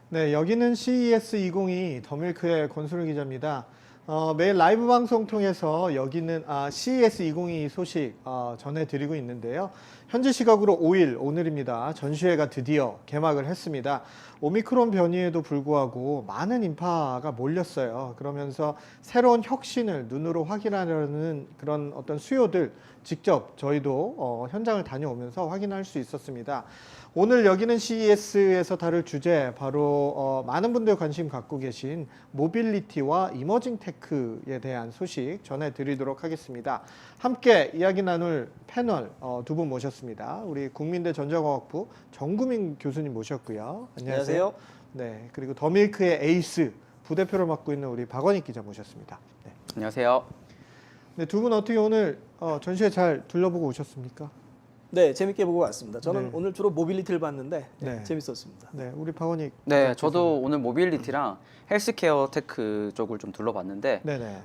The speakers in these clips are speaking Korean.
네, 여기는 CES 2022 더밀크의 권순우 기자입니다. 매일 라이브 방송 통해서 여기는 CES 2022 소식 전해드리고 있는데요. 현지 시각으로 5일, 오늘입니다. 전시회가 드디어 개막을 했습니다. 오미크론 변이에도 불구하고 많은 인파가 몰렸어요. 그러면서 새로운 혁신을 눈으로 확인하려는 그런 어떤 수요들 직접 저희도 현장을 다녀오면서 확인할 수 있었습니다. 오늘 여기는 CES에서 다룰 주제 바로 많은 분들 관심 갖고 계신 모빌리티와 이머징 테크에 대한 소식 전해드리도록 하겠습니다. 함께 이야기 나눌 패널 두 분 모셨습니다. 우리 국민대 전자공학부 정구민 교수님 모셨고요. 안녕하세요. 네, 그리고 더밀크의 에이스 부대표를 맡고 있는 우리 박원익 기자 모셨습니다. 네. 안녕하세요. 네, 두 분 어떻게 오늘 전시회 잘 둘러보고 오셨습니까? 네, 재밌게 보고 왔습니다. 저는 네. 오늘 주로 모빌리티를 봤는데 네. 재밌었습니다. 네, 우리 박원익. 네, 저도 오늘 모빌리티랑 헬스케어 테크 쪽을 좀 둘러봤는데, 네네.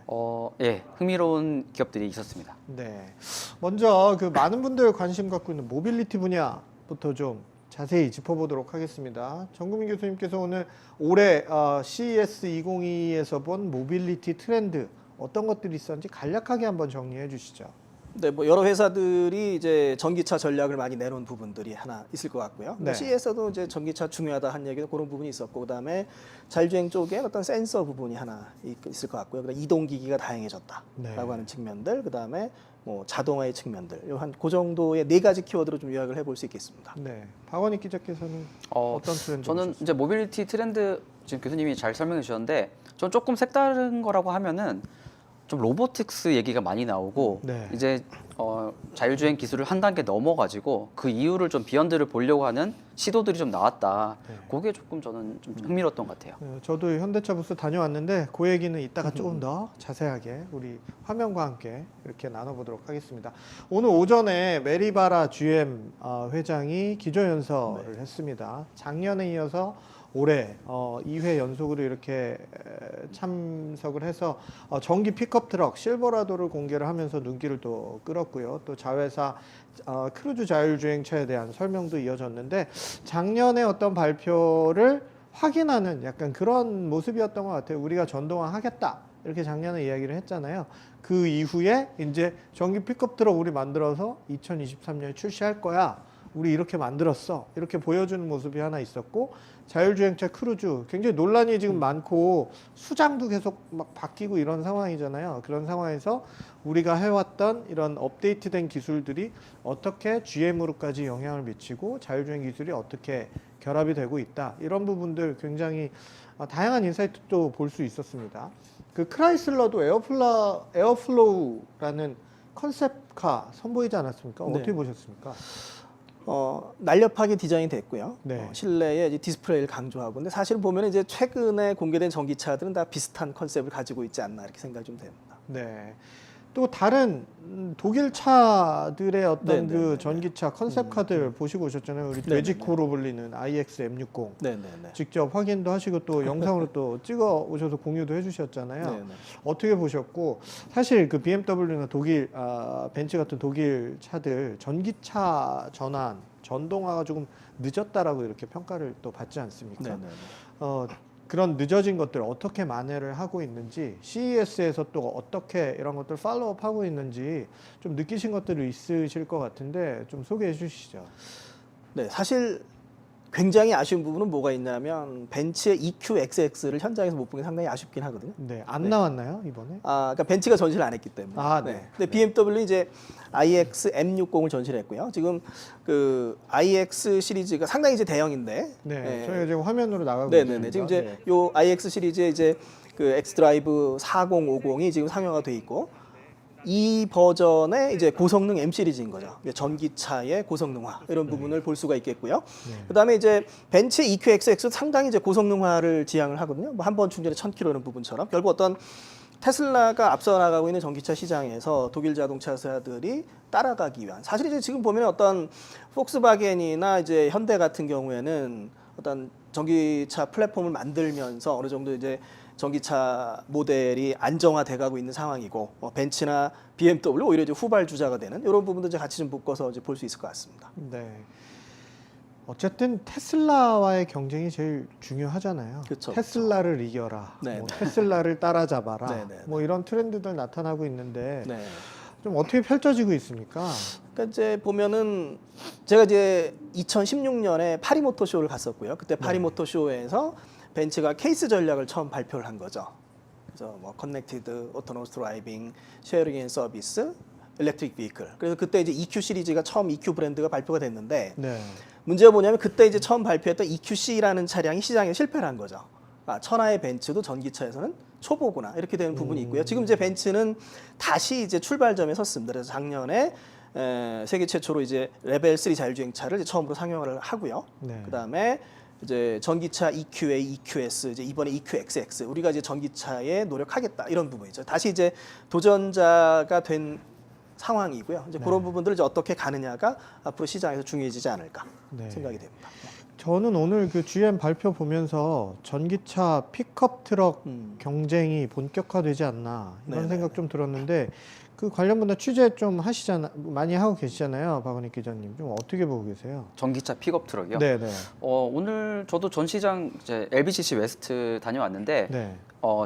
예, 흥미로운 기업들이 있었습니다. 네. 먼저 그 많은 분들 관심 갖고 있는 모빌리티 분야부터 좀 자세히 짚어보도록 하겠습니다. 정구민 교수님께서 오늘 올해 CES 2022에서 본 모빌리티 트렌드 어떤 것들이 있었는지 간략하게 한번 정리해 주시죠. 네, 뭐 여러 회사들이 이제 전기차 전략을 많이 내놓은 부분들이 하나 있을 것 같고요. 네. CES에서도 이제 전기차 중요하다 한 얘기도 그런 부분이 있었고, 그다음에 자율주행 쪽에 어떤 센서 부분이 하나 있을 것 같고요. 그다음 이동기기가 다양해졌다라고 네. 하는 측면들, 그다음에 뭐 자동화의 측면들, 한 그 정도의 네 가지 키워드로 좀 요약을 해볼 수 있겠습니다. 네. 박원익 기자께서는 어떤 트렌드? 저는 보셨어요? 이제 모빌리티 트렌드 지금 교수님이 잘 설명해 주셨는데, 전 조금 색다른 거라고 하면은 좀 로보틱스 얘기가 많이 나오고, 네. 이제 자율주행 기술을 한 단계 넘어가지고 그 이유를 좀 비언드를 보려고 하는 시도들이 좀 나왔다. 네. 그게 조금 저는 좀 흥미로웠던 것 같아요. 저도 현대차 부스 다녀왔는데 그 얘기는 이따가 조금 더 자세하게 우리 화면과 함께 이렇게 나눠보도록 하겠습니다. 오늘 오전에 메리바라 GM 회장이 기조연설을 했습니다. 작년에 이어서 올해 2회 연속으로 이렇게 참석을 해서 전기 픽업 트럭 실버라도를 공개를 하면서 눈길을 또 끌었고요. 또 자회사 크루즈 자율주행차에 대한 설명도 이어졌는데 작년에 어떤 발표를 확인하는 약간 그런 모습이었던 것 같아요. 우리가 전동화 하겠다 이렇게 작년에 이야기를 했잖아요. 그 이후에 이제 전기 픽업 트럭 우리 만들어서 2023년에 출시할 거야. 우리 이렇게 만들었어. 이렇게 보여주는 모습이 하나 있었고, 자율주행차 크루즈 굉장히 논란이 지금 많고 수장도 계속 막 바뀌고 이런 상황이잖아요. 그런 상황에서 우리가 해왔던 이런 업데이트된 기술들이 어떻게 GM으로까지 영향을 미치고 자율주행 기술이 어떻게 결합이 되고 있다. 이런 부분들 굉장히 다양한 인사이트도 볼 수 있었습니다. 그 크라이슬러도 에어플로우라는 컨셉카 선보이지 않았습니까? 네. 어떻게 보셨습니까? 날렵하게 디자인이 됐고요. 네. 실내에 이제 디스플레이를 강조하고, 근데 사실 보면 이제 최근에 공개된 전기차들은 다 비슷한 컨셉을 가지고 있지 않나 이렇게 생각이 좀 됩니다. 네. 또 다른 독일 차들의 어떤 그 네네네. 전기차 컨셉카들 보시고 오셨잖아요. 우리 네네네. 돼지코로 불리는 iX M60. 네네네. 직접 확인도 하시고 또 영상으로 또 찍어 오셔서 공유도 해주셨잖아요. 네네. 어떻게 보셨고, 사실 그 BMW나 독일 벤츠 같은 독일 차들 전기차 전환 전동화가 조금 늦었다라고 이렇게 평가를 또 받지 않습니까? 네네네. 그런 늦어진 것들 어떻게 만회를 하고 있는지, CES에서 또 어떻게 이런 것들 팔로우업 하고 있는지 좀 느끼신 것들이 있으실 것 같은데 좀 소개해 주시죠. 네, 사실 굉장히 아쉬운 부분은 뭐가 있냐면 벤츠의 EQXX를 현장에서 못 본 게 상당히 아쉽긴 하거든요. 네, 안 나왔나요 이번에? 그러니까 벤츠가 전시를 안 했기 때문에. 네. 근데 BMW 이제 iX M60을 전시를 했고요. 지금 그 iX 시리즈가 상당히 이제 대형인데. 네, 저희가 지금 화면으로 나가고 네네네. 있습니다. 지금 이제 네. 요 iX 시리즈에 이제 그 X드라이브 4050이 지금 상용화 돼 있고, 이 버전의 이제 고성능 M 시리즈인 거죠. 전기차의 고성능화 이런 부분을 볼 수가 있겠고요. 그다음에 이제 벤츠 EQXX 상당히 이제 고성능화를 지향을 하거든요. 뭐 한 번 충전에 1000km 이런 부분처럼 결국 어떤 테슬라가 앞서 나가고 있는 전기차 시장에서 독일 자동차사들이 따라가기 위한, 사실 이제 지금 보면 어떤 폭스바겐이나 이제 현대 같은 경우에는 어떤 전기차 플랫폼을 만들면서 어느 정도 이제 전기차 모델이 안정화돼 가고 있는 상황이고, 벤츠나 BMW 오히려 이제 후발주자가 되는 이런 부분도 이제 같이 좀 묶어서 이제 볼 수 있을 것 같습니다. 네. 어쨌든 테슬라와의 경쟁이 제일 중요하잖아요. 그쵸, 테슬라를 이겨라, 네, 뭐 네. 테슬라를 따라잡아라, 네, 네, 뭐 이런 트렌드들 나타나고 있는데 네. 좀 어떻게 펼쳐지고 있습니까? 그러니까 이제 보면은 제가 이제 2016년에 파리 모터 쇼를 갔었고요. 그때 파리 네. 모터 쇼에서 벤츠가 케이스 전략을 처음 발표를 한 거죠. 그래서 뭐 커넥티드, 오토노머스 드라이빙, 쉐어링 앤 서비스, 일렉트릭 비클. 그래서 그때 이제 EQ 시리즈가 처음 EQ 브랜드가 발표가 됐는데 네, 문제가 뭐냐면 그때 이제 처음 발표했던 EQC라는 차량이 시장에 실패를 한 거죠. 아, 천하의 벤츠도 전기차에서는 초보구나 이렇게 되는 부분이 있고요. 지금 이제 벤츠는 다시 이제 출발점에 섰습니다. 그래서 작년에 세계 최초로 이제 레벨 3 자율주행차를 이제 처음으로 상용화를 하고요. 네. 그다음에 이제 전기차 EQA, EQS, 이제 이번에 EQXX 우리가 이제 전기차에 노력하겠다 이런 부분이죠. 다시 이제 도전자가 된 상황이고요. 이제 네. 그런 부분들을 이제 어떻게 가느냐가 앞으로 시장에서 중요해지지 않을까 네. 생각이 됩니다. 저는 오늘 그 GM 발표 보면서 전기차 픽업 트럭 경쟁이 본격화되지 않나 이런 네네네. 생각 좀 들었는데 그 관련 분야 취재 좀 많이 하고 계시잖아요, 박은익 기자님. 좀 어떻게 보고 계세요? 전기차 픽업 트럭이요. 네네. 오늘 저도 전시장 이제 LBCC 웨스트 다녀왔는데 네.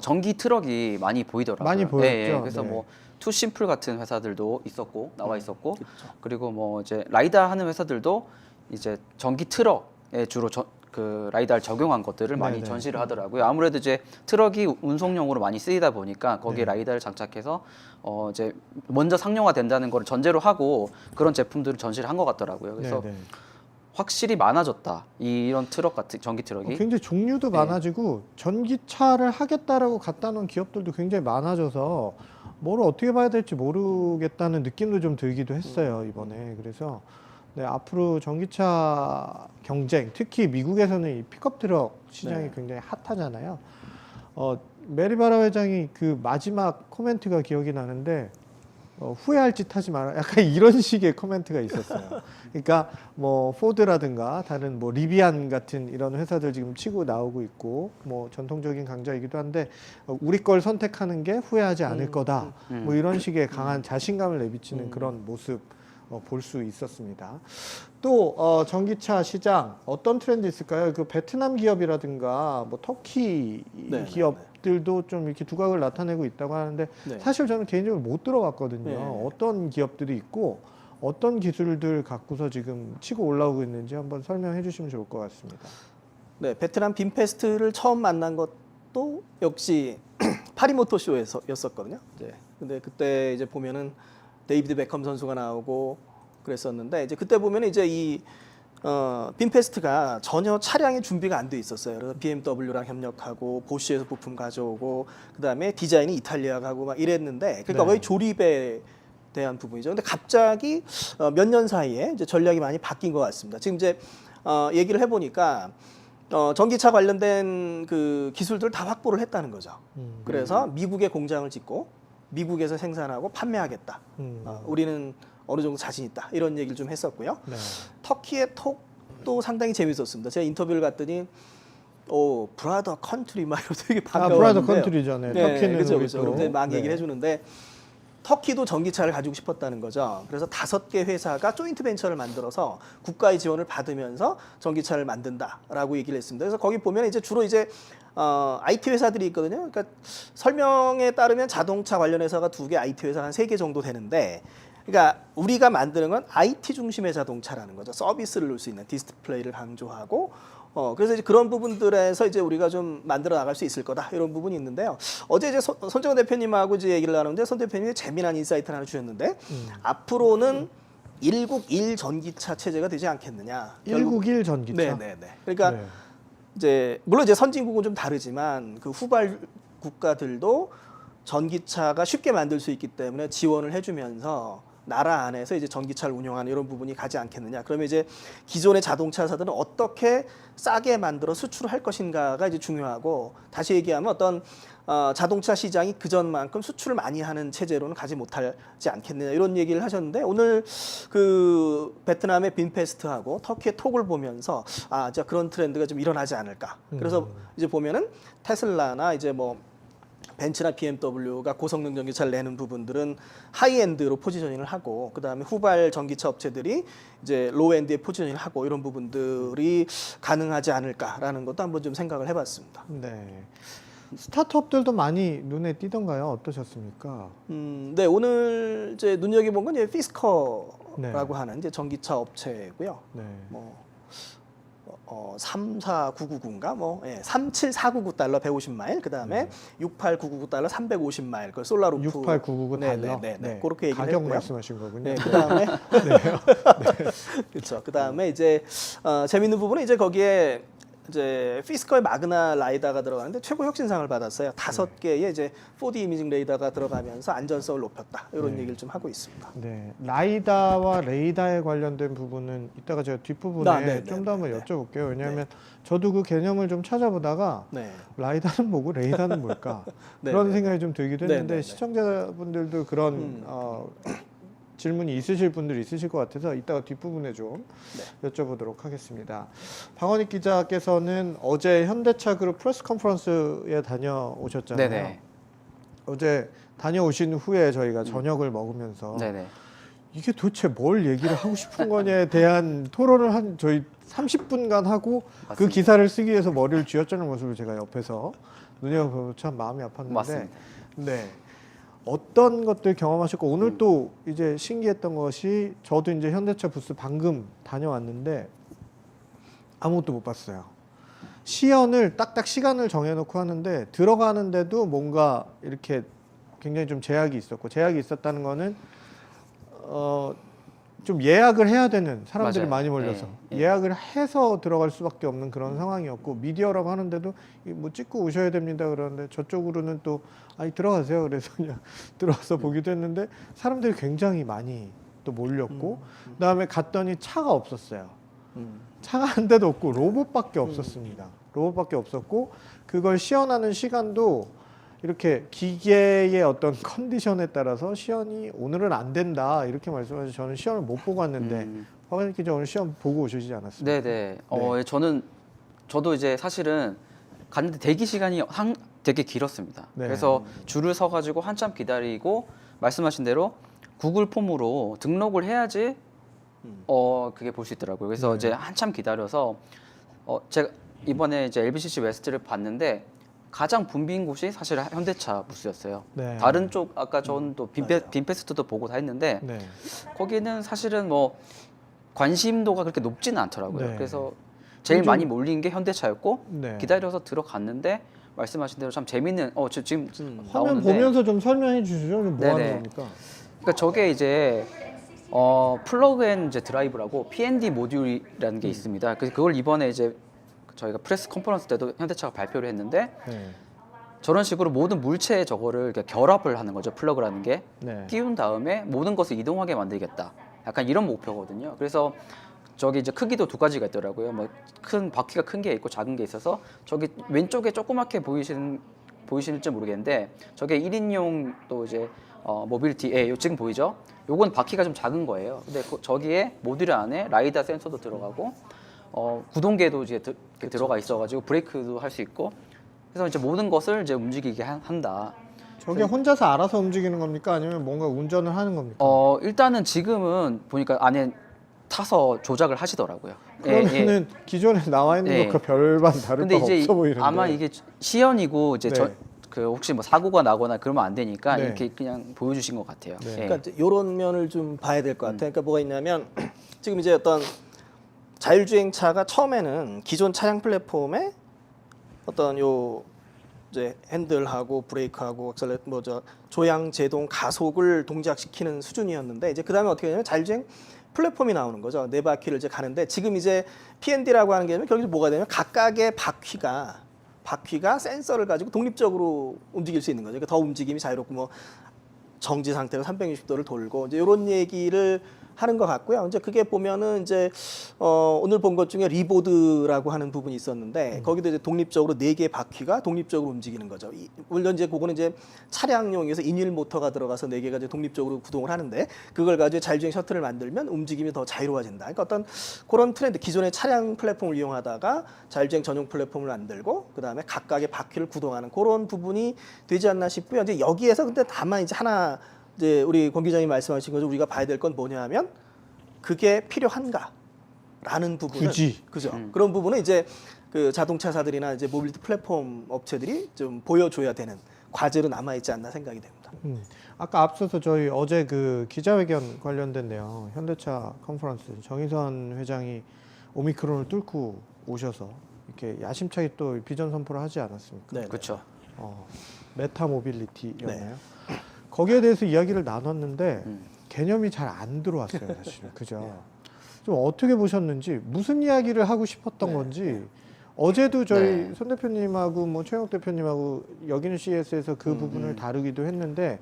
전기 트럭이 많이 보이더라고요. 많이 보였죠. 그래서 네. 뭐 투심플 같은 회사들도 있었고 나와 있었고 그렇죠. 그리고 뭐 이제 라이다 하는 회사들도 이제 전기 트럭에 주로 그 라이다를 적용한 것들을 많이 네네. 전시를 하더라고요. 아무래도 이제 트럭이 운송용으로 많이 쓰이다 보니까 거기에 네. 라이다를 장착해서 이제 먼저 상용화 된다는 걸 전제로 하고 그런 제품들을 전시를 한 것 같더라고요. 그래서 네네. 확실히 많아졌다. 이런 트럭 같은 전기 트럭이. 굉장히 종류도 네. 많아지고 전기차를 하겠다라고 갖다 놓은 기업들도 굉장히 많아져서 뭐를 어떻게 봐야 될지 모르겠다는 느낌도 좀 들기도 했어요, 이번에. 그래서 네, 앞으로 전기차 경쟁, 특히 미국에서는 이 픽업 트럭 시장이 네. 굉장히 핫하잖아요. 메리바라 회장이 그 마지막 코멘트가 기억이 나는데 후회할 짓 하지 마라. 약간 이런 식의 코멘트가 있었어요. 그러니까 뭐 포드라든가 다른 뭐 리비안 같은 이런 회사들 지금 치고 나오고 있고 뭐 전통적인 강자이기도 한데 우리 걸 선택하는 게 후회하지 않을 거다. 뭐 이런 식의 강한 자신감을 내비치는 그런 모습 볼 수 있었습니다. 또 전기차 시장 어떤 트렌드 있을까요? 그 베트남 기업이라든가 뭐 터키 네, 기업들도 좀 이렇게 두각을 나타내고 있다고 하는데 네. 사실 저는 개인적으로 못 들어봤거든요. 네. 어떤 기업들이 있고 어떤 기술들 갖고서 지금 치고 올라오고 있는지 한번 설명해 주시면 좋을 것 같습니다. 네, 베트남 빔페스트를 처음 만난 것도 역시 파리 모터 쇼에서였었거든요. 이제 근데 그때 이제 보면은 데이비드 베컴 선수가 나오고 그랬었는데 이제 그때 보면 이제 이 빔페스트가 전혀 차량의 준비가 안 돼 있었어요. 그래서 BMW랑 협력하고 보쉬에서 부품 가져오고 그다음에 디자인이 이탈리아 가고 막 이랬는데 그러니까 네. 거의 조립에 대한 부분이죠. 근데 갑자기 몇 년 사이에 이제 전략이 많이 바뀐 것 같습니다. 지금 이제 얘기를 해보니까 전기차 관련된 그 기술들 다 확보를 했다는 거죠. 그래서 미국에 공장을 짓고 미국에서 생산하고 판매하겠다. 우리는 어느 정도 자신 있다. 이런 얘기를 좀 했었고요. 네. 터키의 톡도 상당히 재밌었습니다. 제가 인터뷰를 갔더니 브라더 컨트리 막 이러면서 되게 반가워하는데요. 브라더 컨트리죠. 네. 터키는 그렇죠, 우리 그렇죠. 또. 그런데 막 네. 얘기를 해주는데 터키도 전기차를 가지고 싶었다는 거죠. 그래서 5개 회사가 조인트 벤처를 만들어서 국가의 지원을 받으면서 전기차를 만든다라고 얘기를 했습니다. 그래서 거기 보면 이제 주로 이제 IT 회사들이 있거든요. 그러니까 설명에 따르면 자동차 관련 회사가 2개, IT 회사가 한 3개 정도 되는데, 그러니까 우리가 만드는 건 IT 중심의 자동차라는 거죠. 서비스를 넣을 수 있는 디스플레이를 강조하고, 그래서 이제 그런 부분들에서 이제 우리가 좀 만들어 나갈 수 있을 거다 이런 부분이 있는데요. 어제 이제 손정은 대표님하고 이제 얘기를 나누는데 손 대표님이 재미난 인사이트를 하나 주셨는데 앞으로는 1국일 전기차 체제가 되지 않겠느냐. 1국일 전기차. 네네네. 그러니까 네. 이제 물론 이제 선진국은 좀 다르지만 그 후발 국가들도 전기차가 쉽게 만들 수 있기 때문에 지원을 해주면서 나라 안에서 이제 전기차를 운영하는 이런 부분이 가지 않겠느냐. 그러면 이제 기존의 자동차 회사들은 어떻게 싸게 만들어 수출을 할 것인가가 이제 중요하고, 다시 얘기하면 어떤 자동차 시장이 그전만큼 수출을 많이 하는 체제로는 가지 못하지 않겠느냐 이런 얘기를 하셨는데, 오늘 그 베트남의 빈페스트하고 터키의 톡을 보면서 진짜 그런 트렌드가 좀 일어나지 않을까. 그래서 이제 보면은 테슬라나 이제 뭐 벤츠나 BMW가 고성능 전기차를 내는 부분들은 하이엔드로 포지셔닝을 하고 그다음에 후발 전기차 업체들이 이제 로우엔드에 포지셔닝을 하고 이런 부분들이 가능하지 않을까라는 것도 한번 좀 생각을 해봤습니다. 네. 스타트업들도 많이 눈에 띄던가요? 어떠셨습니까? 네, 오늘 이제 눈여겨본 건 이제 피스커라고 네. 하는 이제 전기차 업체고요. 네. 뭐 34999인가 뭐 37499달러 150마일 그다음에 68999달러 350마일 그 솔라루프 68999 달러. 네. 그렇게 얘기를 가격 했고요. 말씀하신 거군요. 네, 그다음에 그렇죠. 그다음에 이제 재밌는 부분은 이제 거기에 이제 피스커의 마그나 라이다가 들어가는데 최고 혁신상을 받았어요. 5개의 이제 4D 이미징 레이더가 들어가면서 안전성을 높였다. 이런 네. 얘기를 좀 하고 있습니다. 네, 라이다와 레이다에 관련된 부분은 이따가 제가 뒷부분에 좀 더 한번 여쭤볼게요. 왜냐하면 저도 그 개념을 좀 찾아보다가 네. 라이다는 뭐고 레이다는 뭘까 네, 그런 네. 생각이 좀 들기도 네, 했는데 네, 네. 시청자분들도 그런 질문이 있으실 분들이 있으실 것 같아서 이따가 뒷부분에 좀 여쭤보도록 하겠습니다. 박원익 기자께서는 어제 현대차 그룹 프레스 컨퍼런스에 다녀오셨잖아요. 네네. 어제 다녀오신 후에 저희가 저녁을 먹으면서 네네. 이게 도대체 뭘 얘기를 하고 싶은 거냐에 대한 토론을 한 저희 30분간 하고 그 맞습니다. 기사를 쓰기 위해서 머리를 쥐어짜는 모습을 제가 옆에서 눈여겨보고 참 마음이 아팠는데 맞습니다. 네. 어떤 것들 경험하셨고 오늘 또 이제 신기했던 것이 저도 이제 현대차 부스 방금 다녀왔는데 아무것도 못 봤어요. 시연을 딱딱 시간을 정해놓고 하는데 들어가는데도 뭔가 이렇게 굉장히 좀 제약이 있었고 제약이 있었다는 거는 좀 예약을 해야 되는 사람들이 맞아요. 많이 몰려서 예, 예. 예약을 해서 들어갈 수밖에 없는 그런 상황이었고 미디어라고 하는데도 뭐 찍고 오셔야 됩니다 그러는데 저쪽으로는 또 아니 들어가세요 그래서 그냥 들어와서 보기도 했는데 사람들이 굉장히 많이 또 몰렸고 그다음에 갔더니 차가 없었어요. 차가 한 대도 없고 로봇밖에 없었습니다. 로봇밖에 없었고 그걸 시연하는 시간도 이렇게 기계의 어떤 컨디션에 따라서 시연이 오늘은 안 된다 이렇게 말씀하셔서 저는 시연을 못 보고 왔는데 박원익 기자 오늘 시연 보고 오시지 않았습니까? 네네. 저도 이제 사실은 갔는데 대기 시간이 되게 길었습니다. 네. 그래서 줄을 서가지고 한참 기다리고 말씀하신 대로 구글 폼으로 등록을 해야지 그게 볼 수 있더라고요. 그래서 네. 이제 한참 기다려서 제가 이번에 이제 LBCC 웨스트를 봤는데 가장 붐빈 곳이 사실 현대차 부스였어요. 네. 다른 쪽 아까 저는 또 빈페스트도 보고 다 했는데 네. 거기는 사실은 뭐 관심도가 그렇게 높지는 않더라고요. 네. 그래서 제일 좀- 많이 몰린 게 현대차였고 네. 기다려서 들어갔는데 말씀하신 대로 참 재밌는 지금 화면 나오는데 보면서 좀 설명해 주시죠. 뭐 네네. 하는 겁니까? 그러니까 저게 이제 플러그 앤 이제 드라이브라고 P&D 모듈이라는 게 있습니다. 그래서 그걸 이번에 이제 저희가 프레스 컨퍼런스 때도 현대차가 발표를 했는데 네. 저런 식으로 모든 물체에 저거를 이렇게 결합을 하는 거죠. 플러그라는 게 네. 끼운 다음에 모든 것을 이동하게 만들겠다. 약간 이런 목표거든요. 그래서 저기 이제 크기도 두 가지가 있더라고요. 뭐 큰 바퀴가 큰 게 있고 작은 게 있어서 저기 왼쪽에 조그맣게 보이실지 모르겠는데 저게 1인용 또 이제 모빌티 지금 보이죠? 요건 바퀴가 좀 작은 거예요. 근데 저기에 모듈 안에 라이다 센서도 들어가고 구동계도 이제 들어가 있어가지고 브레이크도 할 수 있고 그래서 이제 모든 것을 이제 움직이게 한다. 저게 혼자서 알아서 움직이는 겁니까? 아니면 뭔가 운전을 하는 겁니까? 일단은 지금은 보니까 안에 타서 조작을 하시더라고요. 그러면은 기존에 나와 있는 예. 것과 별반 다를 근데 바가 이제 없어 보이는데. 아마 이게 시연이고 이제 네. 그 혹시 뭐 사고가 나거나 그러면 안 되니까 네. 이렇게 그냥 보여주신 것 같아요. 네. 예. 그러니까 이런 면을 좀 봐야 될 것 같아요. 그러니까 뭐가 있냐면 지금 이제 어떤 자율주행차가 처음에는 기존 차량 플랫폼에 어떤 요 이제 핸들하고 브레이크하고 액셀레 조양, 제동, 가속을 동작시키는 수준이었는데 이제 그다음에 어떻게 되냐면 자율주행 플랫폼이 나오는 거죠. 네 바퀴를 이제 가는데 지금 이제 P&D라고 하는 게 되면 거기서 뭐가 되냐면 각각의 바퀴가 센서를 가지고 독립적으로 움직일 수 있는 거죠. 그러니까 더 움직임이 자유롭고 뭐 정지 상태로 360도를 돌고 이제 이런 얘기를 하는 것 같고요. 이제 그게 보면은 이제 오늘 본 것 중에 리보드라고 하는 부분이 있었는데 거기도 이제 독립적으로 4개의 바퀴가 독립적으로 움직이는 거죠. 물론 이제 그거는 이제 차량용에서 인일 모터가 들어가서 4개가 이제 독립적으로 구동을 하는데 그걸 가지고 자율주행 셔틀을 만들면 움직임이 더 자유로워진다. 그러니까 어떤 그런 트렌드, 기존의 차량 플랫폼을 이용하다가 자율주행 전용 플랫폼을 만들고 그다음에 각각의 바퀴를 구동하는 그런 부분이 되지 않나 싶고요. 이제 여기에서 근데 다만 이제 하나 이제 우리 권 기자님 말씀하신 거죠. 우리가 봐야 될 건 뭐냐면 그게 필요한가라는 부분은 굳이. 그죠. 그런 부분은 이제 그 자동차사들이나 이제 모빌리티 플랫폼 업체들이 좀 보여줘야 되는 과제로 남아 있지 않나 생각이 됩니다. 아까 앞서서 저희 어제 그 기자회견 관련된 내용 현대차 컨퍼런스 정의선 회장이 오미크론을 뚫고 오셔서 이렇게 야심차게 또 비전 선포를 하지 않았습니까? 네, 그렇죠. 메타 모빌리티였나요? 거기에 대해서 이야기를 나눴는데 음. 개념이 잘 안 들어왔어요, 사실은. 그죠? 좀 어떻게 보셨는지, 무슨 이야기를 하고 싶었던 건지. 어제도 저희 네. 손 대표님하고 뭐 최영욱 대표님하고 여기는 CS에서 그 부분을 다루기도 했는데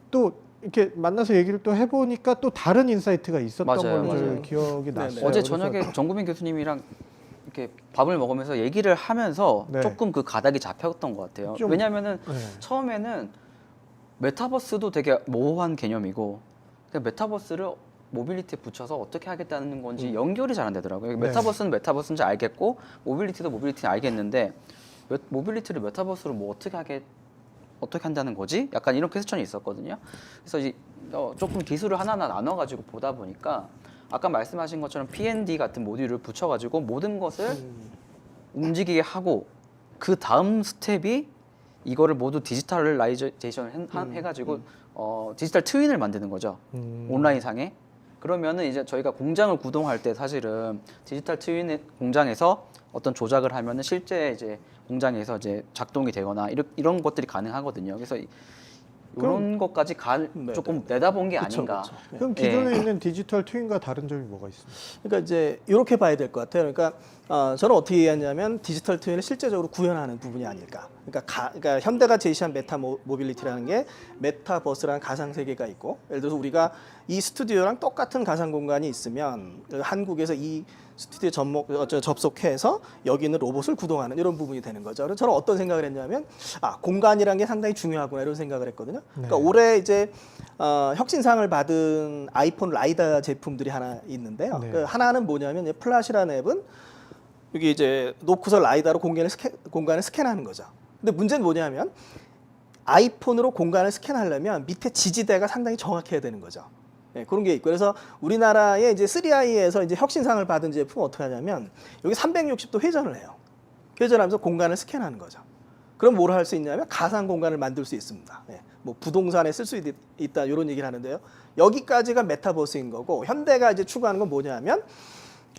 또 이렇게 만나서 얘기를 또 해보니까 또 다른 인사이트가 있었던 맞아요, 걸로 저희 맞아요. 기억이 네네. 났어요. 어제 그래서 저녁에 정구민 교수님이랑 이렇게 밥을 먹으면서 얘기를 하면서 네. 조금 그 가닥이 잡혔던 것 같아요. 좀- 왜냐하면은 네. 처음에는 메타버스도 되게 모호한 개념이고 그냥 메타버스를 모빌리티에 붙여서 어떻게 하겠다는 건지 연결이 잘 안 되더라고요. 네. 메타버스는 메타버스인지 알겠고 모빌리티도 모빌리티는 알겠는데 모빌리티를 메타버스로 뭐 어떻게 한다는 거지? 약간 이런 퀘스천이 있었거든요. 그래서 이제 조금 기술을 하나하나 나눠가지고 보다 보니까 아까 말씀하신 것처럼 P&D 같은 모듈을 붙여가지고 모든 것을 움직이게 하고 그 다음 스텝이 이거를 모두 디지털라이제이션 해가지고 디지털 트윈을 만드는 거죠. 온라인상에. 그러면은 이제 저희가 공장을 구동할 때 사실은 디지털 트윈 공장에서 어떤 조작을 하면은 실제 이제 공장에서 이제 작동이 되거나 이런 것들이 가능하거든요. 그래서 이런 것까지 조금 내다본 게 그쵸, 아닌가. 그쵸. 네. 그럼 기존에 있는 디지털 트윈과 다른 점이 뭐가 있습니까? 그러니까 이제 이렇게 봐야 될 것 같아요. 그러니까 저는 어떻게 이해하냐면 디지털 트윈을 실제적으로 구현하는 부분이 아닐까. 그러니까 현대가 제시한 메타 모빌리티라는 게 메타버스라는 가상 세계가 있고, 예를 들어서 우리가 이 스튜디오랑 똑같은 가상 공간이 있으면 한국에서 이 스튜디오 접속해서 여기 있는 로봇을 구동하는 이런 부분이 되는 거죠. 그래서 저는 어떤 생각을 했냐면 공간이라는 게 상당히 중요하구나 이런 생각을 했거든요. 그러니까 올해 이제 혁신상을 받은 아이폰 라이다 제품들이 하나 있는데요. 네. 그 하나는 뭐냐면 이제 플라시라는 앱은 여기 이제 놓고서 라이다로 공간을 스캔하는 거죠. 근데 문제는 뭐냐면 아이폰으로 공간을 스캔하려면 밑에 지지대가 상당히 정확해야 되는 거죠. 네, 그런 게 있고 그래서 우리나라의 이제 3i에서 이제 혁신상을 받은 제품은 어떻게 하냐면 여기 360도 회전을 해요. 회전하면서 공간을 스캔하는 거죠. 그럼 뭘 할 수 있냐면 가상 공간을 만들 수 있습니다. 네, 뭐 부동산에 쓸 수 있다 이런 얘기를 하는데요. 여기까지가 메타버스인 거고 현대가 이제 추구하는 건 뭐냐면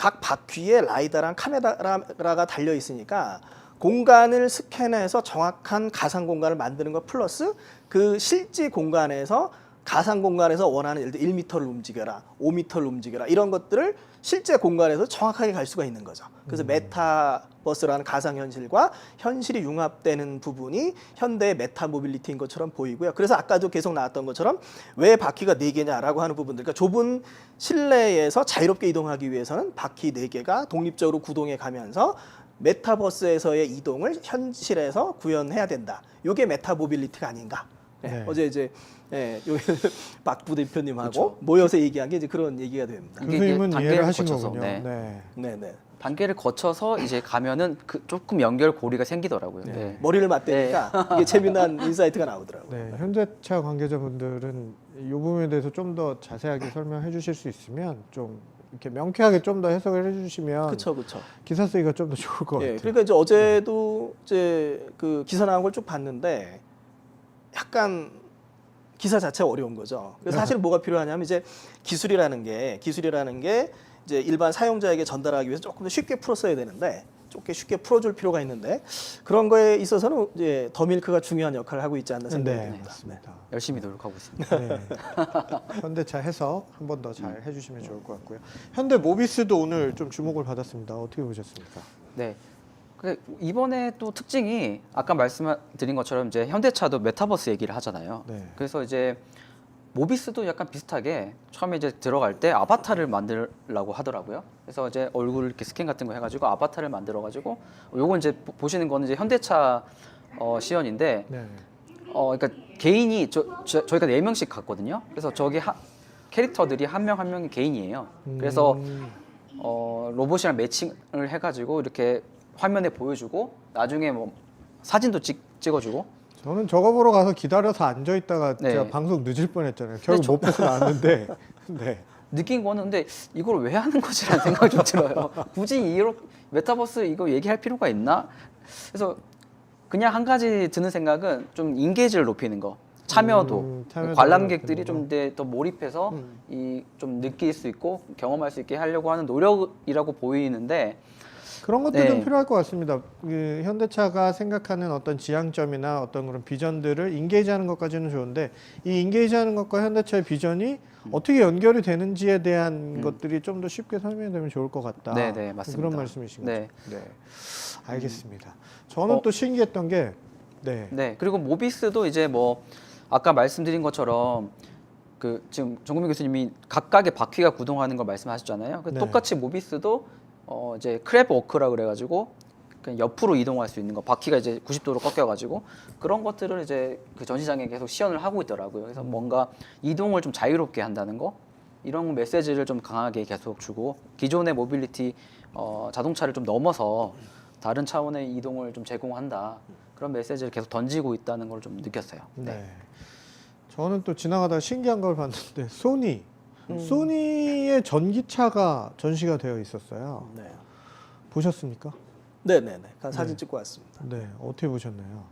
각 바퀴에 라이다랑 카메라가 달려 있으니까 공간을 스캔해서 정확한 가상 공간을 만드는 것 플러스 그 실제 공간에서 가상 공간에서 원하는 예를 들어 1m를 움직여라, 5m를 움직여라 이런 것들을 실제 공간에서 정확하게 갈 수가 있는 거죠. 그래서 메타버스라는 가상 현실과 현실이 융합되는 부분이 현대의 메타 모빌리티인 것처럼 보이고요. 그래서 아까도 계속 나왔던 것처럼 왜 바퀴가 4개냐라고 하는 부분들. 그러니까 좁은 실내에서 자유롭게 이동하기 위해서는 바퀴 4개가 독립적으로 구동해 가면서 메타버스에서의 이동을 현실에서 구현해야 된다. 이게 메타 모빌리티가 아닌가. 네. 어제 이제 박 부대표님하고 그렇죠. 모여서 얘기한 게 이제 그런 얘기가 됩니다. 이게 교수님은 단계를 이해를 하신 거쳐서, 거군요. 네. 네. 네네. 단계를 거쳐서 이제 가면은 조금 연결고리가 생기더라고요. 네. 네. 머리를 맞대니까 이게 재미난 인사이트가 나오더라고요. 네, 현대차 관계자분들은 이 부분에 대해서 좀 더 자세하게 설명해 주실 수 있으면 좀 이렇게 명쾌하게 좀 더 해석을 해주시면 그렇죠, 그렇죠. 기사 쓰기가 좀 더 좋을 것 같아요. 그러니까 이제 어제도 이제 그 기사 나온 걸 쭉 봤는데 약간 기사 자체가 어려운 거죠. 그래서 사실 뭐가 필요하냐면 이제 기술이라는 게 이제 일반 사용자에게 전달하기 위해서 조금 더 쉽게 풀었어야 되는데 쉽게 풀어줄 필요가 있는데 그런 거에 있어서는 이제 더밀크가 중요한 역할을 하고 있지 않나 생각이 네, 듭니다. 맞습니다. 열심히 노력하고 있습니다. 네. 현대차 해석 한 번 더 잘 해주시면 좋을 것 같고요. 현대 모비스도 오늘 좀 주목을 받았습니다. 어떻게 보셨습니까? 네. 이번에 또 특징이 아까 말씀드린 것처럼 이제 현대차도 메타버스 얘기를 하잖아요. 네. 그래서 이제 모비스도 약간 비슷하게 처음에 이제 들어갈 때 아바타를 만들라고 하더라고요. 그래서 이제 얼굴 이렇게 스캔 같은 거 해가지고 아바타를 만들어가지고 요건 이제 보시는 거는 이제 현대차 시연인데 네. 그러니까 개인이 저희가 4명씩 갔거든요. 그래서 저기 캐릭터들이 한 명 한 명이 개인이에요. 그래서 로봇이랑 매칭을 해가지고 이렇게 화면에 보여주고 나중에 뭐 사진도 찍어주고. 저는 저거 보러 가서 기다려서 앉아 있다가 네. 제가 방송 늦을 뻔했잖아요. 결국 저- 못 보고 나왔는데. 네. 느낀 거는 근데 이걸 왜 하는 거지라는 생각이 좀 들어요. 굳이 이렇게 메타버스 이거 얘기할 필요가 있나? 그래서 그냥 한 가지 드는 생각은 좀 인게이지를 높이는 거. 참여도 참여도를 관람객들이 높이는 좀 더 몰입해서 이 좀 느낄 수 있고 경험할 수 있게 하려고 하는 노력이라고 보이는데 그런 것도 네. 좀 필요할 것 같습니다. 그 현대차가 생각하는 어떤 지향점이나 어떤 그런 비전들을 인게이지하는 것까지는 좋은데 이 인게이지하는 것과 현대차의 비전이 어떻게 연결이 되는지에 대한 것들이 좀 더 쉽게 설명되면 좋을 것 같다. 네, 네, 맞습니다. 그런 말씀이신 네. 거죠. 네, 알겠습니다. 저는 또 신기했던 게 네, 네, 그리고 모비스도 이제 뭐 아까 말씀드린 것처럼 그 지금 정국민 교수님이 각각의 바퀴가 구동하는 걸 말씀하셨잖아요. 그 네. 똑같이 모비스도 이제 크랩 워크라 그래가지고 그냥 옆으로 이동할 수 있는 거, 바퀴가 이제 90도로 꺾여가지고 그런 것들을 이제 그 전시장에 계속 시연을 하고 있더라고요. 그래서 뭔가 이동을 좀 자유롭게 한다는 거 이런 메시지를 좀 강하게 계속 주고 기존의 모빌리티 자동차를 좀 넘어서 다른 차원의 이동을 좀 제공한다. 그런 메시지를 계속 던지고 있다는 걸 좀 느꼈어요. 네. 저는 또 지나가다가 신기한 걸 봤는데 소니의 전기차가 전시가 되어 있었어요. 네. 보셨습니까? 네네네. 사진 찍고 왔습니다. 네, 어떻게 보셨나요?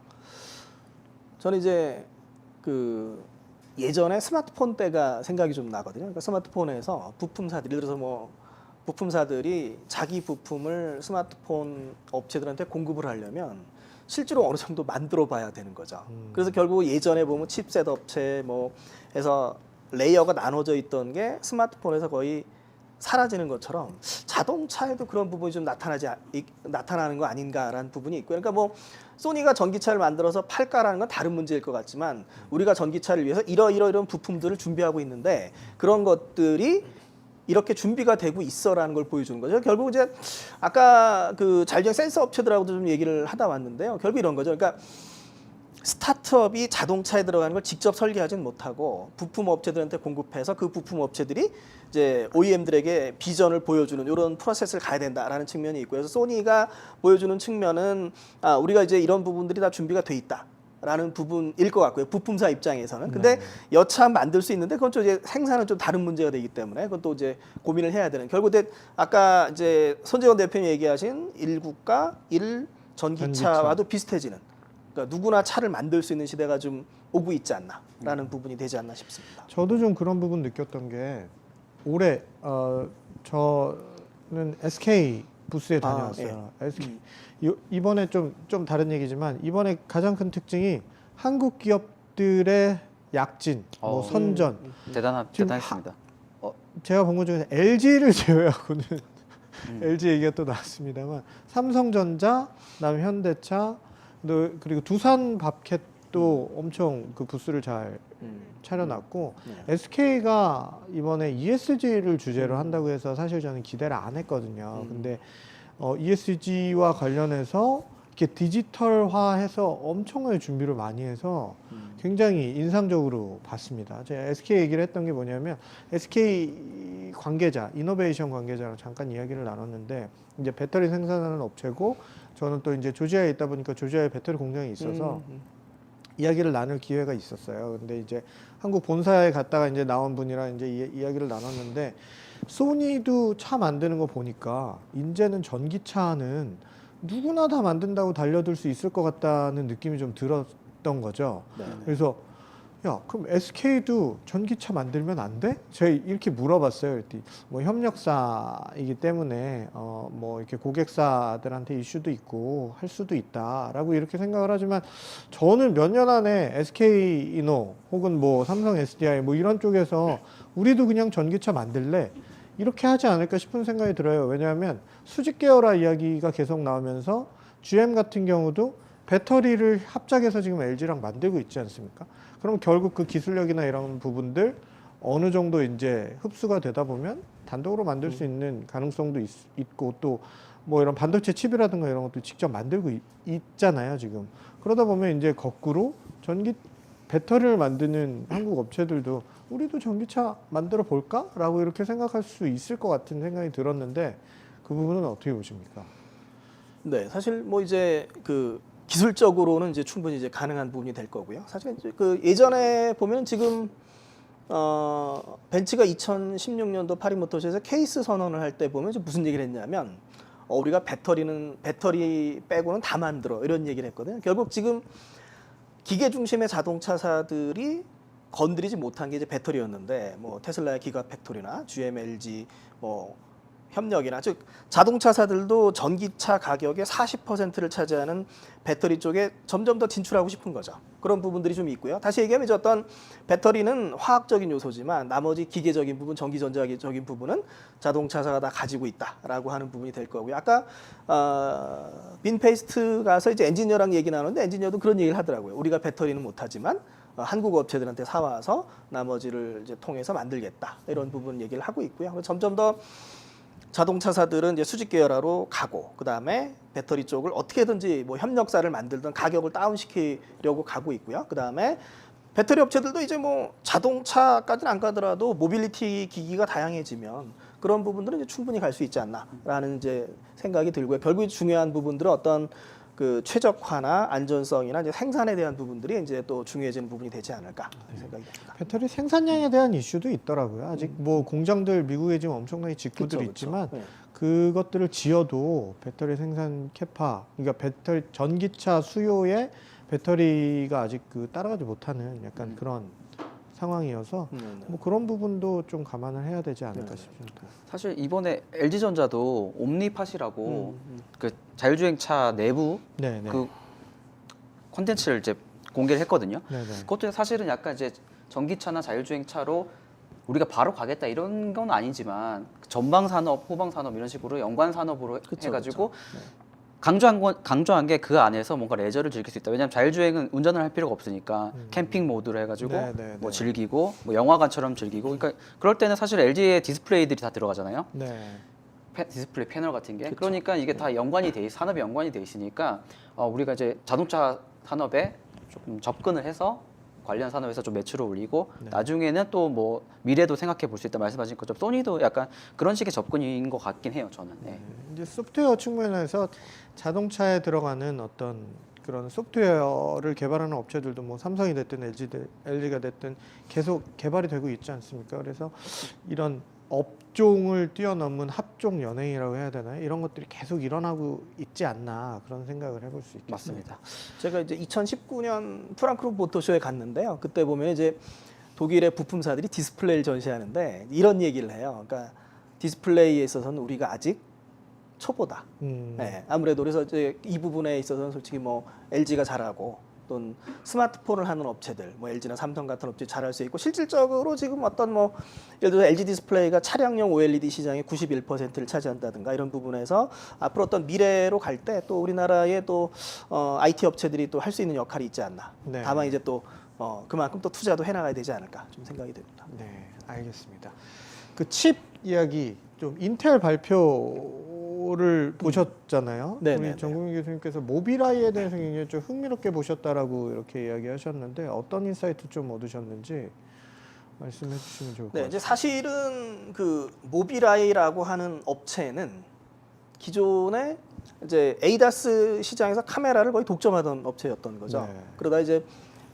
저는 이제 그 예전에 스마트폰 때가 생각이 좀 나거든요. 그러니까 스마트폰에서 부품사들, 예를 들어서 뭐 부품사들이 자기 부품을 스마트폰 업체들한테 공급을 하려면 실제로 어느 정도 만들어 봐야 되는 거죠. 그래서 결국 예전에 보면 칩셋 업체 뭐 해서 레이어가 나눠져 있던 게 스마트폰에서 거의 사라지는 것처럼 자동차에도 그런 부분이 좀 나타나는 거 아닌가라는 부분이 있고, 그러니까 뭐 소니가 전기차를 만들어서 팔까라는 건 다른 문제일 것 같지만 우리가 전기차를 위해서 이런 부품들을 준비하고 있는데 그런 것들이 이렇게 준비가 되고 있어라는 걸 보여주는 거죠. 결국 이제 아까 그 자율주행 센서 업체들하고도 좀 얘기를 하다 왔는데요. 결국 이런 거죠. 그러니까 스타트업이 자동차에 들어가는 걸 직접 설계하지는 못하고 부품 업체들한테 공급해서 그 부품 업체들이 이제 OEM들에게 비전을 보여주는 이런 프로세스를 가야 된다라는 측면이 있고요. 그래서 소니가 보여주는 측면은 우리가 이제 이런 부분들이 다 준비가 돼 있다. 라는 부분일 것 같고요. 부품사 입장에서는. 근데 여차 만들 수 있는데 그건 좀 이제 생산은 좀 다른 문제가 되기 때문에 그건 또 이제 고민을 해야 되는. 결국 아까 이제 손재원 대표님 얘기하신 1국가 1 전기차와도 비슷해지는. 그러니까 누구나 차를 만들 수 있는 시대가 좀 오고 있지 않나라는 부분이 되지 않나 싶습니다. 저도 좀 그런 부분 느꼈던 게 올해 저는 SK 부스에 다녀왔어요. SK 이번에 좀 다른 얘기지만 이번에 가장 큰 특징이 한국 기업들의 약진, 뭐 선전. 지금 대단했습니다. 제가 본 것 중에 LG를 제외하고는 LG 얘기가 또 나왔습니다만 삼성전자, 그다음에 현대차, 그리고 두산 밥캣도 엄청 그 부스를 잘 차려놨고 SK가 이번에 ESG를 주제로 한다고 해서 사실 저는 기대를 안 했거든요. 근데 ESG와 관련해서 이렇게 디지털화해서 엄청나게 준비를 많이 해서 굉장히 인상적으로 봤습니다. 제가 SK 얘기를 했던 게 뭐냐면 SK 관계자, 이노베이션 관계자랑 잠깐 이야기를 나눴는데 이제 배터리 생산하는 업체고 저는 또 이제 조지아에 있다 보니까 조지아에 배터리 공장이 있어서 이야기를 나눌 기회가 있었어요. 근데 이제 한국 본사에 갔다가 이제 나온 분이랑 이제 이야기를 나눴는데 소니도 차 만드는 거 보니까 이제는 전기차는 누구나 다 만든다고 달려들 수 있을 것 같다는 느낌이 좀 들었던 거죠. 그래서 야, 그럼 SK도 전기차 만들면 안 돼? 제가 이렇게 물어봤어요. 그랬더니 뭐 협력사이기 때문에 뭐 이렇게 고객사들한테 이슈도 있고 할 수도 있다라고 이렇게 생각을 하지만 저는 몇 년 안에 SK 이노 혹은 뭐 삼성 SDI 뭐 이런 쪽에서 우리도 그냥 전기차 만들래 이렇게 하지 않을까 싶은 생각이 들어요. 왜냐하면 수직 계열화 이야기가 계속 나오면서 GM 같은 경우도 배터리를 합작해서 지금 LG랑 만들고 있지 않습니까? 그럼 결국 그 기술력이나 이런 부분들 어느 정도 이제 흡수가 되다 보면 단독으로 만들 수 있는 가능성도 있고 또 뭐 이런 반도체 칩이라든가 이런 것도 직접 만들고 있잖아요, 지금. 그러다 보면 이제 거꾸로 전기 배터리를 만드는 한국 업체들도 우리도 전기차 만들어 볼까라고 이렇게 생각할 수 있을 것 같은 생각이 들었는데 그 부분은 어떻게 보십니까? 네, 사실 뭐 이제 그 기술적으로는 이제 충분히 이제 가능한 부분이 될 거고요. 사실 이제 그 예전에 보면 지금 벤츠가 2016년도 파리모터스에서 케이스 선언을 할 때 보면 무슨 얘기를 했냐면 우리가 배터리 빼고는 다 만들어 이런 얘기를 했거든요. 결국 지금 기계 중심의 자동차사들이 건드리지 못한 게 이제 배터리였는데 뭐 테슬라의 기가팩토리나 GM, LG 뭐 협력이나 즉 자동차사들도 전기차 가격의 40%를 차지하는 배터리 쪽에 점점 더 진출하고 싶은 거죠. 그런 부분들이 좀 있고요. 다시 얘기하면 이제 어떤 배터리는 화학적인 요소지만 나머지 기계적인 부분, 전기전자적인 부분은 자동차사가 다 가지고 있다라고 하는 부분이 될 거고요. 아까 빈페이스트 가서 이제 엔지니어랑 얘기 나누는데 엔지니어도 그런 얘기를 하더라고요. 우리가 배터리는 못하지만 한국 업체들한테 사와서 나머지를 이제 통해서 만들겠다 이런 부분 얘기를 하고 있고요. 점점 더 자동차사들은 이제 수직 계열화로 가고 그 다음에 배터리 쪽을 어떻게든지 뭐 협력사를 만들든 가격을 다운시키려고 가고 있고요. 그 다음에 배터리 업체들도 이제 뭐 자동차까지는 안 가더라도 모빌리티 기기가 다양해지면 그런 부분들은 이제 충분히 갈 수 있지 않나라는 이제 생각이 들고요. 결국 중요한 부분들은 어떤 그 최적화나 안전성이나 이제 생산에 대한 부분들이 이제 또 중요해지는 부분이 되지 않을까 생각이 듭니다. 배터리 생산량에 대한 이슈도 있더라고요. 아직 뭐 공장들 미국에 지금 엄청나게 직구들이 그쵸. 있지만 네. 그것들을 지어도 배터리 생산 캐파, 그러니까 배터리 전기차 수요에 배터리가 아직 그 따라가지 못하는 약간 그런 상황이어서 뭐 그런 부분도 좀 감안을 해야 되지 않을까 싶습니다. 사실 이번에 LG전자도 옴니팟이라고 그 자율주행차 내부 네, 네. 그 콘텐츠를 이제 공개를 했거든요. 네, 네. 그것도 사실은 약간 이제 전기차나 자율주행차로 우리가 바로 가겠다 이런 건 아니지만 전방 산업, 후방 산업 이런 식으로 연관 산업으로 해가지고 강조한 게 그 안에서 뭔가 레저를 즐길 수 있다. 왜냐하면 자율주행은 운전을 할 필요가 없으니까 캠핑 모드로 해가지고 네, 네, 뭐 네. 즐기고 뭐 영화관처럼 즐기고. 그러니까 그럴 때는 사실 LG의 디스플레이들이 다 들어가잖아요. 네. 디스플레이 패널 같은 게. 그러니까 이게 다 연관이 돼 산업이 연관이 돼 있으니까 우리가 이제 자동차 산업에 조금 접근을 해서 관련 산업에서 좀 매출을 올리고 나중에는 또 뭐 미래도 생각해 볼 수 있다 말씀하신 것처럼 소니도 약간 그런 식의 접근인 것 같긴 해요, 저는. 네. 이제 소프트웨어 측면에서 자동차에 들어가는 어떤 그런 소프트웨어를 개발하는 업체들도 뭐 삼성이 됐든 LG가 됐든 계속 개발이 되고 있지 않습니까? 그래서 이런 업종을 뛰어넘은 합종 연행이라고 해야 되나요? 이런 것들이 계속 일어나고 있지 않나 그런 생각을 해볼 수 있겠습니다. 맞습니다. 제가 이제 2019년 프랑크푸르트 모터쇼에 갔는데요. 그때 보면 이제 독일의 부품사들이 디스플레이를 전시하는데 이런 얘기를 해요. 그러니까 디스플레이에 있어서는 우리가 아직 초보다. 네, 아무래도 그래서 이제 이 부분에 있어서는 솔직히 뭐 LG가 잘하고 또는 스마트폰을 하는 업체들, 뭐 LG나 삼성 같은 업체 잘할 수 있고 실질적으로 지금 어떤 뭐 예를 들어 LG 디스플레이가 차량용 OLED 시장의 91%를 차지한다든가 이런 부분에서 앞으로 어떤 미래로 갈 때 또 우리나라의 또 IT 업체들이 또 할 수 있는 역할이 있지 않나. 네. 다만 이제 또 그만큼 또 투자도 해나가야 되지 않을까 좀 생각이 됩니다. 네, 알겠습니다. 그 칩 이야기 좀 인텔 발표를 보셨잖아요. 네, 우리 네, 네. 정국민 교수님께서 모빌아이에 대해서 굉장히 좀 흥미롭게 보셨다라고 이렇게 이야기하셨는데 어떤 인사이트 좀 얻으셨는지 말씀해 주시면 좋을 것 네, 같아요. 이제 사실은 그 모빌아이라고 하는 업체는 기존에 이제 에이다스 시장에서 카메라를 거의 독점하던 업체였던 거죠. 네. 그러다 이제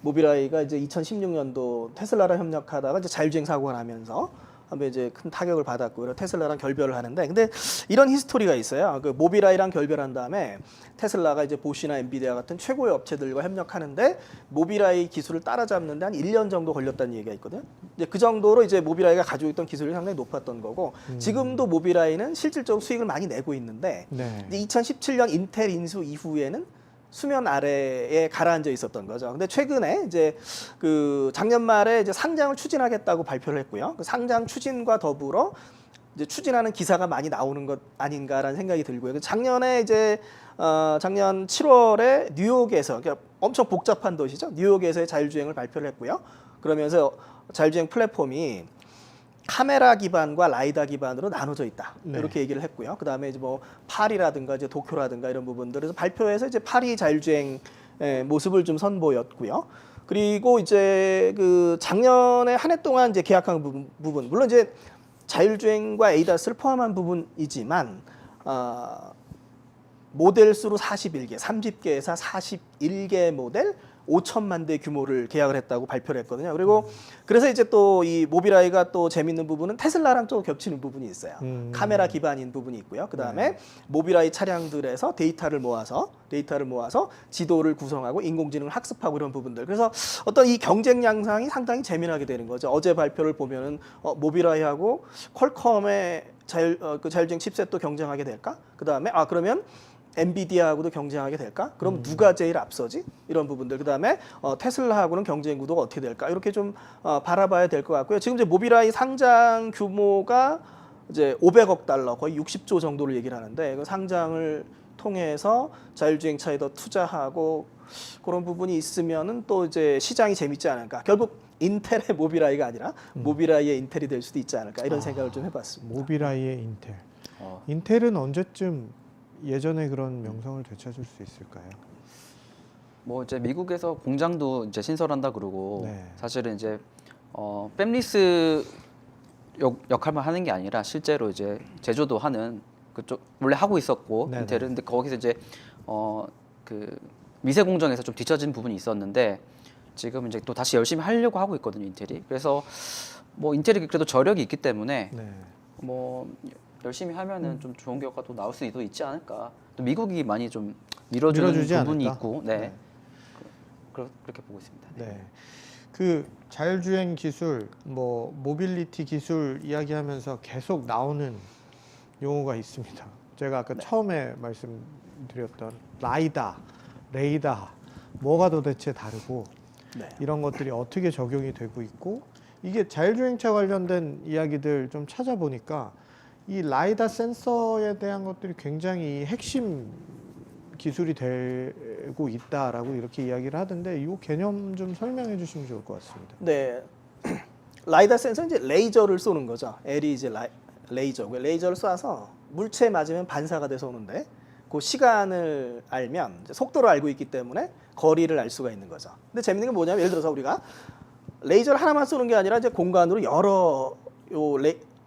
모빌아이가 이제 2016년도 테슬라랑 협력하다가 이제 자율주행 사고가 나면서 한번 이제 큰 타격을 받았고 그래서 테슬라랑 결별을 하는데 근데 이런 히스토리가 있어요. 그 모빌아이랑 결별한 다음에 테슬라가 이제 보쉬나 엔비디아 같은 최고의 업체들과 협력하는데 모빌아이 기술을 따라잡는데 한 1년 정도 걸렸다는 얘기가 있거든요. 이제 그 정도로 이제 모빌아이가 가지고 있던 기술이 상당히 높았던 거고 지금도 모빌아이는 실질적으로 수익을 많이 내고 있는데 네. 이제 2017년 인텔 인수 이후에는 수면 아래에 가라앉아 있었던 거죠. 근데 최근에 이제 그 작년 말에 이제 상장을 추진하겠다고 발표를 했고요. 그 상장 추진과 더불어 이제 추진하는 기사가 많이 나오는 것 아닌가라는 생각이 들고요. 작년에 이제 작년 7월에 뉴욕에서 그러니까 엄청 복잡한 도시죠. 뉴욕에서의 자율주행을 발표를 했고요. 그러면서 자율주행 플랫폼이 카메라 기반과 라이다 기반으로 나눠져 있다. 네. 이렇게 얘기를 했고요. 그다음에 이제 뭐 파리라든가 이제 도쿄라든가 이런 부분들에서 발표해서 이제 파리 자율주행 모습을 좀 선보였고요. 그리고 이제 그 작년에 한 해 동안 이제 계약한 부분 물론 이제 자율주행과 ADAS를 포함한 부분이지만 모델 수로 41개, 30개에서 41개 모델 5천만 대 규모를 계약을 했다고 발표를 했거든요. 그리고 그래서 이제 또 이 모빌아이가 또 재밌는 부분은 테슬라랑 또 겹치는 부분이 있어요. 카메라 기반인 부분이 있고요. 그 다음에 모빌아이 차량들에서 데이터를 모아서 지도를 구성하고 인공지능을 학습하고 이런 부분들. 그래서 어떤 이 경쟁 양상이 상당히 재미나게 되는 거죠. 어제 발표를 보면은 모빌아이하고 퀄컴의 자율주행 칩셋도 경쟁하게 될까? 그 다음에 그러면 엔비디아하고도 경쟁하게 될까? 그럼 누가 제일 앞서지? 이런 부분들. 그다음에 테슬라하고는 경쟁 구도가 어떻게 될까? 이렇게 좀 바라봐야 될 것 같고요. 지금 이제 모빌아이 상장 규모가 이제 500억 달러, 거의 60조 정도를 얘기를 하는데 그 상장을 통해서 자율주행차에 더 투자하고 그런 부분이 있으면은 또 이제 시장이 재밌지 않을까? 결국 인텔의 모빌아이가 아니라 모빌아이의 인텔이 될 수도 있지 않을까? 이런 생각을 좀 해봤습니다. 모빌아이의 인텔. 인텔은 언제쯤 예전에 그런 명성을 되찾을 수 있을까요? 뭐 이제 미국에서 공장도 이제 신설한다 그러고 네. 사실은 이제 팹리스 역할만 하는 게 아니라 실제로 이제 제조도 하는 그쪽 원래 하고 있었고 네네. 인텔은 근데 거기서 이제 그 미세 공정에서 좀 뒤처진 부분이 있었는데 지금 이제 또 다시 열심히 하려고 하고 있거든요 인텔이. 그래서 뭐 인텔이 그래도 저력이 있기 때문에 네. 뭐 열심히 하면은 좀 좋은 결과도 나올 수도 있지 않을까. 또 미국이 많이 좀 밀어주는 밀어주지 부분이 않을까? 있고, 네. 네. 그렇게 보고 있습니다. 네. 네. 그 자율주행 기술, 뭐 모빌리티 기술 이야기하면서 계속 나오는 용어가 있습니다. 제가 아까 처음에 말씀드렸던 라이다, 레이다, 뭐가 도대체 다르고 네. 이런 것들이 어떻게 적용이 되고 있고 이게 자율주행차 관련된 이야기들 좀 찾아보니까 이 라이다 센서에 대한 것들이 굉장히 핵심 기술이 되고 있다라고 이렇게 이야기를 하던데 이 개념 좀 설명해 주시면 좋을 것 같습니다. 네. 라이다 센서는 이제 레이저를 쏘는 거죠. L이 이제 레이저고요. 레이저를 쏴서 물체에 맞으면 반사가 돼서 오는데 그 시간을 알면 이제 속도를 알고 있기 때문에 거리를 알 수가 있는 거죠. 근데 재밌는 게 뭐냐면 예를 들어서 우리가 레이저를 하나만 쏘는 게 아니라 이제 공간으로 여러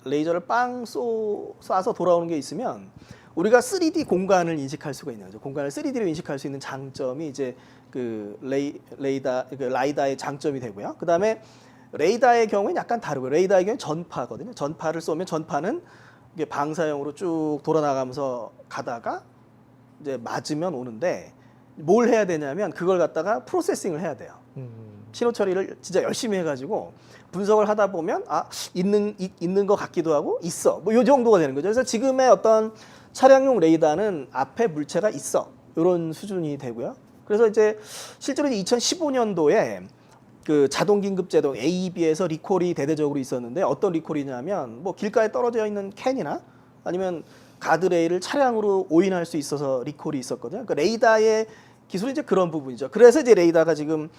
레이저를 쏴서 돌아오는 게 있으면 우리가 3D 공간을 인식할 수가 있는 거죠. 공간을 3D로 인식할 수 있는 장점이 이제 그 라이다의 장점이 되고요. 그 다음에 레이다의 경우는 약간 다르고요. 레이다의 경우는 전파거든요. 전파를 쏘면 전파는 이게 방사형으로 쭉 돌아나가면서 가다가 이제 맞으면 오는데 뭘 해야 되냐면 그걸 갖다가 프로세싱을 해야 돼요. 신호 처리를 진짜 열심히 해가지고 분석을 하다 보면 있는 것 같기도 하고 있어 뭐 이 정도가 되는 거죠. 그래서 지금의 어떤 차량용 레이더는 앞에 물체가 있어 이런 수준이 되고요. 그래서 이제 실제로 2015년도에 그 자동 긴급 제동 AEB에서 리콜이 대대적으로 있었는데 어떤 리콜이냐면 뭐 길가에 떨어져 있는 캔이나 아니면 가드레일을 차량으로 오인할 수 있어서 리콜이 있었거든요. 그러니까 레이더의 기술이 이제 그런 부분이죠. 그래서 이제 레이더가 지금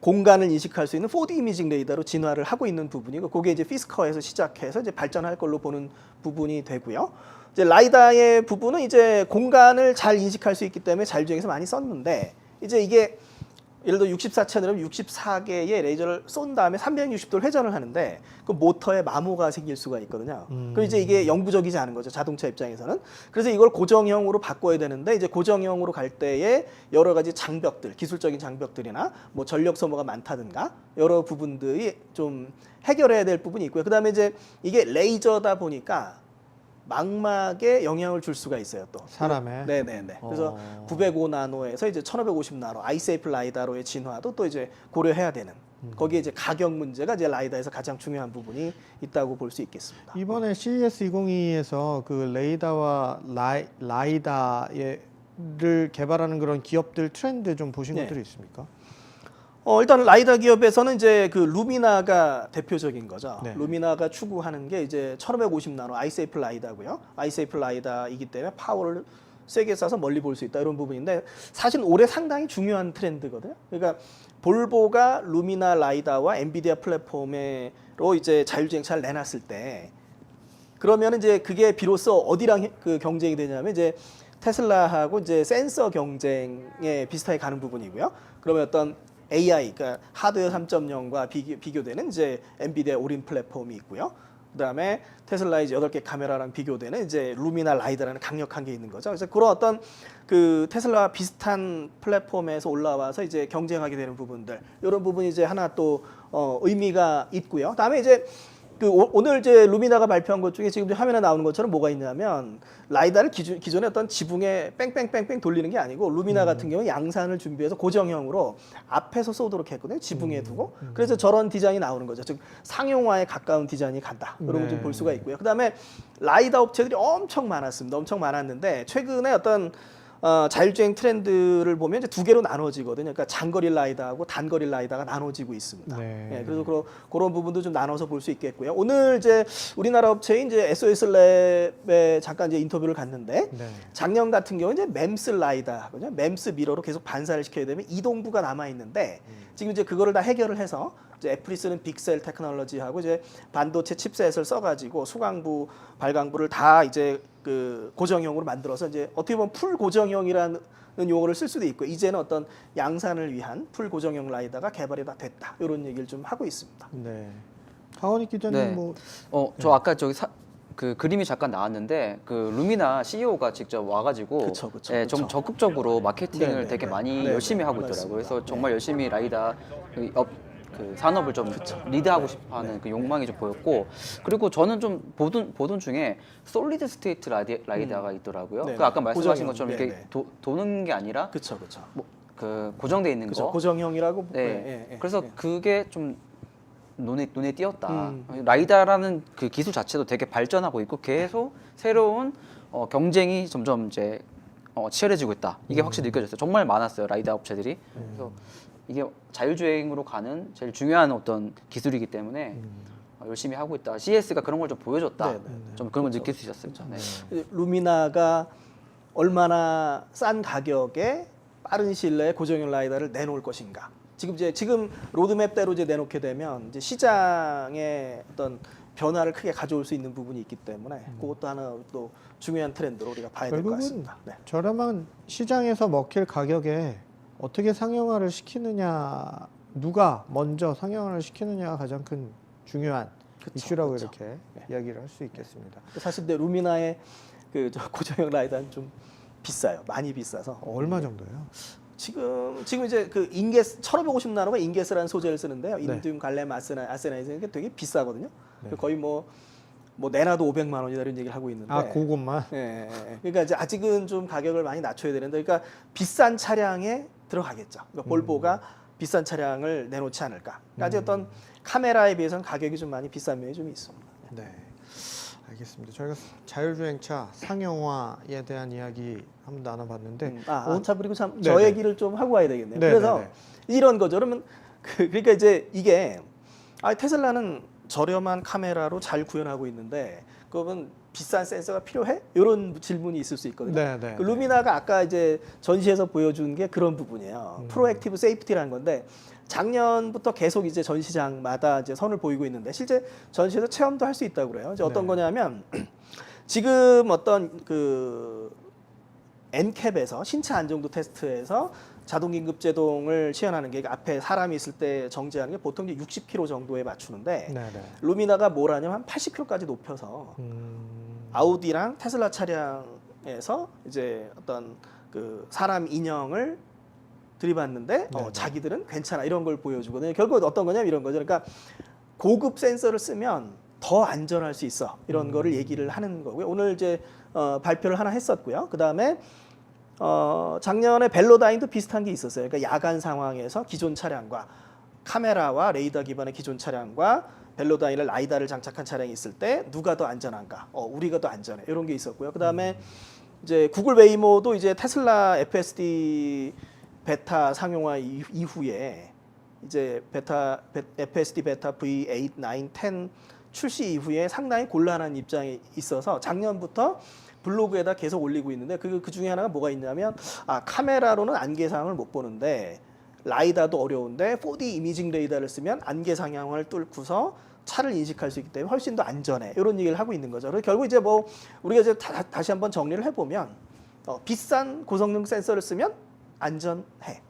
공간을 인식할 수 있는 4D 이미징 레이더로 진화를 하고 있는 부분이고 그게 이제 피스커에서 시작해서 이제 발전할 걸로 보는 부분이 되고요. 이제 라이다의 부분은 이제 공간을 잘 인식할 수 있기 때문에 자율주행에서 많이 썼는데 이제 이게 예를 들어 64채널이면 64개의 레이저를 쏜 다음에 360도를 회전을 하는데 그 모터에 마모가 생길 수가 있거든요. 그럼 이제 이게 영구적이지 않은 거죠. 자동차 입장에서는. 그래서 이걸 고정형으로 바꿔야 되는데 이제 고정형으로 갈 때에 여러 가지 장벽들, 기술적인 장벽들이나 뭐 전력 소모가 많다든가 여러 부분들이 좀 해결해야 될 부분이 있고요. 그다음에 이제 이게 레이저다 보니까 망막에 영향을 줄 수가 있어요, 또. 사람에. 네네네. 그래서 905 나노에서 이제 1550 나노, 아이세이프 라이다로의 진화도 또 이제 고려해야 되는. 거기에 이제 가격 문제가 이제 라이다에서 가장 중요한 부분이 있다고 볼 수 있겠습니다. 이번에 CES 2022에서 그 레이다와 라이다를 개발하는 그런 기업들 트렌드 좀 보신 네. 것들이 있습니까? 일단 라이다 기업에서는 이제 그 루미나가 대표적인 거죠. 네. 루미나가 추구하는 게 이제 1550나노 아이세이프 라이다고요. 아이세이프 라이다이기 때문에 파워를 세게 쏴서 멀리 볼 수 있다 이런 부분인데 사실 올해 상당히 중요한 트렌드거든요. 그러니까 볼보가 루미나 라이다와 엔비디아 플랫폼으로 이제 자율주행차를 내놨을 때 그러면 이제 그게 비로소 어디랑 그 경쟁이 되냐면 이제 테슬라하고 이제 센서 경쟁에 비슷하게 가는 부분이고요. 그러면 어떤 AI, 그러니까 하드웨어 3.0과 비교되는 이제 엔비디아 오린 플랫폼이 있고요. 그다음에 테슬라의 이제 8개 카메라랑 비교되는 이제 루미나 라이다라는 강력한 게 있는 거죠. 그래서 그런 어떤 그 테슬라와 비슷한 플랫폼에서 올라와서 이제 경쟁하게 되는 부분들, 이런 부분이 이제 하나 또 의미가 있고요. 그다음에 이제 그 오늘 이제 루미나가 발표한 것 중에 지금 화면에 나오는 것처럼 뭐가 있냐면 라이다를 기존에 어떤 지붕에 뺑뺑뺑뺑 돌리는 게 아니고 루미나 같은 경우는 양산을 준비해서 고정형으로 앞에서 쏘도록 했거든요. 지붕에 두고. 그래서 저런 디자인이 나오는 거죠. 즉 상용화에 가까운 디자인이 간다. 이런 걸 좀 볼 수가 있고요. 그다음에 라이다 업체들이 엄청 많았습니다. 엄청 많았는데 최근에 어떤 자율주행 트렌드를 보면 이제 두 개로 나눠지거든요. 그러니까 장거리 라이다하고 단거리 라이다가 나눠지고 있습니다. 네. 예, 그래서 그런 부분도 좀 나눠서 볼 수 있겠고요. 오늘 이제 우리나라 업체인 이제 SOS 랩에 잠깐 이제 인터뷰를 갔는데 네. 작년 같은 경우 이제 맴스 라이다거든요. 맴스 미러로 계속 반사를 시켜야 되면 이동부가 남아 있는데 지금 이제 그거를 다 해결을 해서 이제 애플이 쓰는 빅셀 테크놀로지하고 이제 반도체 칩셋을 써가지고 수강부, 발광부를 다 이제 그 고정형으로 만들어서 이제 어떻게 보면 풀 고정형이라는 용어를 쓸 수도 있고 이제는 어떤 양산을 위한 풀 고정형 라이다가 개발이 다 됐다 이런 얘기를 좀 하고 있습니다. 네. 하원익 기자님 네. 뭐 저 아까 저기 그 그림이 잠깐 나왔는데 그 루미나 CEO가 직접 와가지고 그쵸, 그쵸, 예, 좀 그쵸. 적극적으로 마케팅을 네네, 되게 네. 많이 네, 열심히 하고 맞습니다. 있더라고요. 그래서 정말 열심히 라이다 그 산업을 좀 리드하고 싶어하는 네. 그 욕망이 좀 보였고 그리고 저는 좀 보던 중에 솔리드 스테이트 라이다가 있더라고요. 네네. 그 아까 말씀하신 고정형. 것처럼 이렇게 네네. 도는 게 아니라 그렇죠, 그렇죠. 그 고정돼 있는 그죠 거. 고정형이라고. 네. 예, 예, 그래서 예. 그게 좀 눈에 띄었다. 음. 라이다라는 그 기술 자체도 되게 발전하고 있고 계속 새로운 경쟁이 점점 이제 치열해지고 있다. 이게 확실히 느껴졌어요. 정말 많았어요 라이다 업체들이. 그래서 이게 자율주행으로 가는 제일 중요한 어떤 기술이기 때문에 열심히 하고 있다. CES가 그런 걸 좀 보여줬다. 네, 네, 좀 그런 걸 느낄 수 있었어요. 네. 루미나가 얼마나 싼 가격에 빠른 시일 내에 고정형 라이다를 내놓을 것인가. 지금 로드맵대로 이제 내놓게 되면 이제 시장에 어떤 변화를 크게 가져올 수 있는 부분이 있기 때문에 그것도 하나 또 중요한 트렌드로 우리가 봐야 될 것 결국은 같습니다. 네. 저렴한 시장에서 먹힐 가격에 어떻게 상용화를 시키느냐, 누가 먼저 상용화를 시키느냐가 가장 큰 중요한 그쵸, 이슈라고 그쵸. 이렇게 이야기를 할 수 있겠습니다. 사실 근데 루미나의 저 고정형 라이다는 좀 비싸요. 많이 비싸서. 얼마 정도예요? 지금 이제 그 인게스 1550나노가 인게스라는 소재를 쓰는데요. 네. 인디움 갈렘 아세나이즈는 게 되게 비싸거든요. 네. 거의 뭐 내놔도 500만 원이다 이런 얘기를 하고 있는데. 아, 그것만. 예, 예, 예. 그러니까 이제 아직은 좀 가격을 많이 낮춰야 되는데, 그러니까 비싼 차량에 들어가겠죠. 그러니까 볼보가 비싼 차량을 내놓지 않을까. 그러니까 아직 어떤 카메라에 비해서는 가격이 좀 많이 비싼 면이 좀 있습니다. 네. 알겠습니다. 저희가 자율주행차 상용화에 대한 이야기 한번 나눠봤는데 자 그리고 참 네네. 저 얘기를 좀 하고 와야 되겠네요. 네네네. 그래서 이런 거죠. 그러면 그러니까 이제 이게 테슬라는 저렴한 카메라로 잘 구현하고 있는데 그러면 비싼 센서가 필요해? 이런 질문이 있을 수 있거든요. 네네. 그 루미나가 아까 이제 전시에서 보여준 게 그런 부분이에요. 프로액티브 세이프티라는 건데 작년부터 계속 이제 전시장마다 이제 선을 보이고 있는데 실제 전시에서 체험도 할 수 있다고 그래요. 이제 어떤 네. 거냐면 지금 어떤 그 엔캡에서 신체 안정도 테스트에서 자동 긴급 제동을 시연하는 게 앞에 사람이 있을 때 정지하는 게 보통 이제 60km 정도에 맞추는데 네네. 루미나가 뭘 하냐면 한 80km까지 높여서 아우디랑 테슬라 차량에서 이제 어떤 그 사람 인형을 들이받는데 네네. 자기들은 괜찮아 이런 걸 보여주거든요. 결국 어떤 거냐면 이런 거죠. 그러니까 고급 센서를 쓰면 더 안전할 수 있어 이런 거를 얘기를 하는 거고요. 오늘 이제 발표를 하나 했었고요. 그 다음에 작년에 벨로다인도 비슷한 게 있었어요. 그러니까 야간 상황에서 기존 차량과 카메라와 레이더 기반의 기존 차량과 벨로다인을 라이다를 장착한 차량이 있을 때 누가 더 안전한가? 우리가 더 안전해. 이런 게 있었고요. 그다음에 이제 구글 웨이모도 이제 테슬라 FSD 베타 상용화 이후에 이제 FSD 베타 V8, 9, 10 출시 이후에 상당히 곤란한 입장에 있어서 작년부터 블로그에다 계속 올리고 있는데 그 중에 하나가 뭐가 있냐면 카메라로는 안개 상황을 못 보는데 라이다도 어려운데 4D 이미징 레이더를 쓰면 안개 상황을 뚫고서 차를 인식할 수 있기 때문에 훨씬 더 안전해. 이런 얘기를 하고 있는 거죠. 그래서 결국 이제 뭐 우리가 이제 다시 한번 정리를 해보면 비싼 고성능 센서를 쓰면 안전해.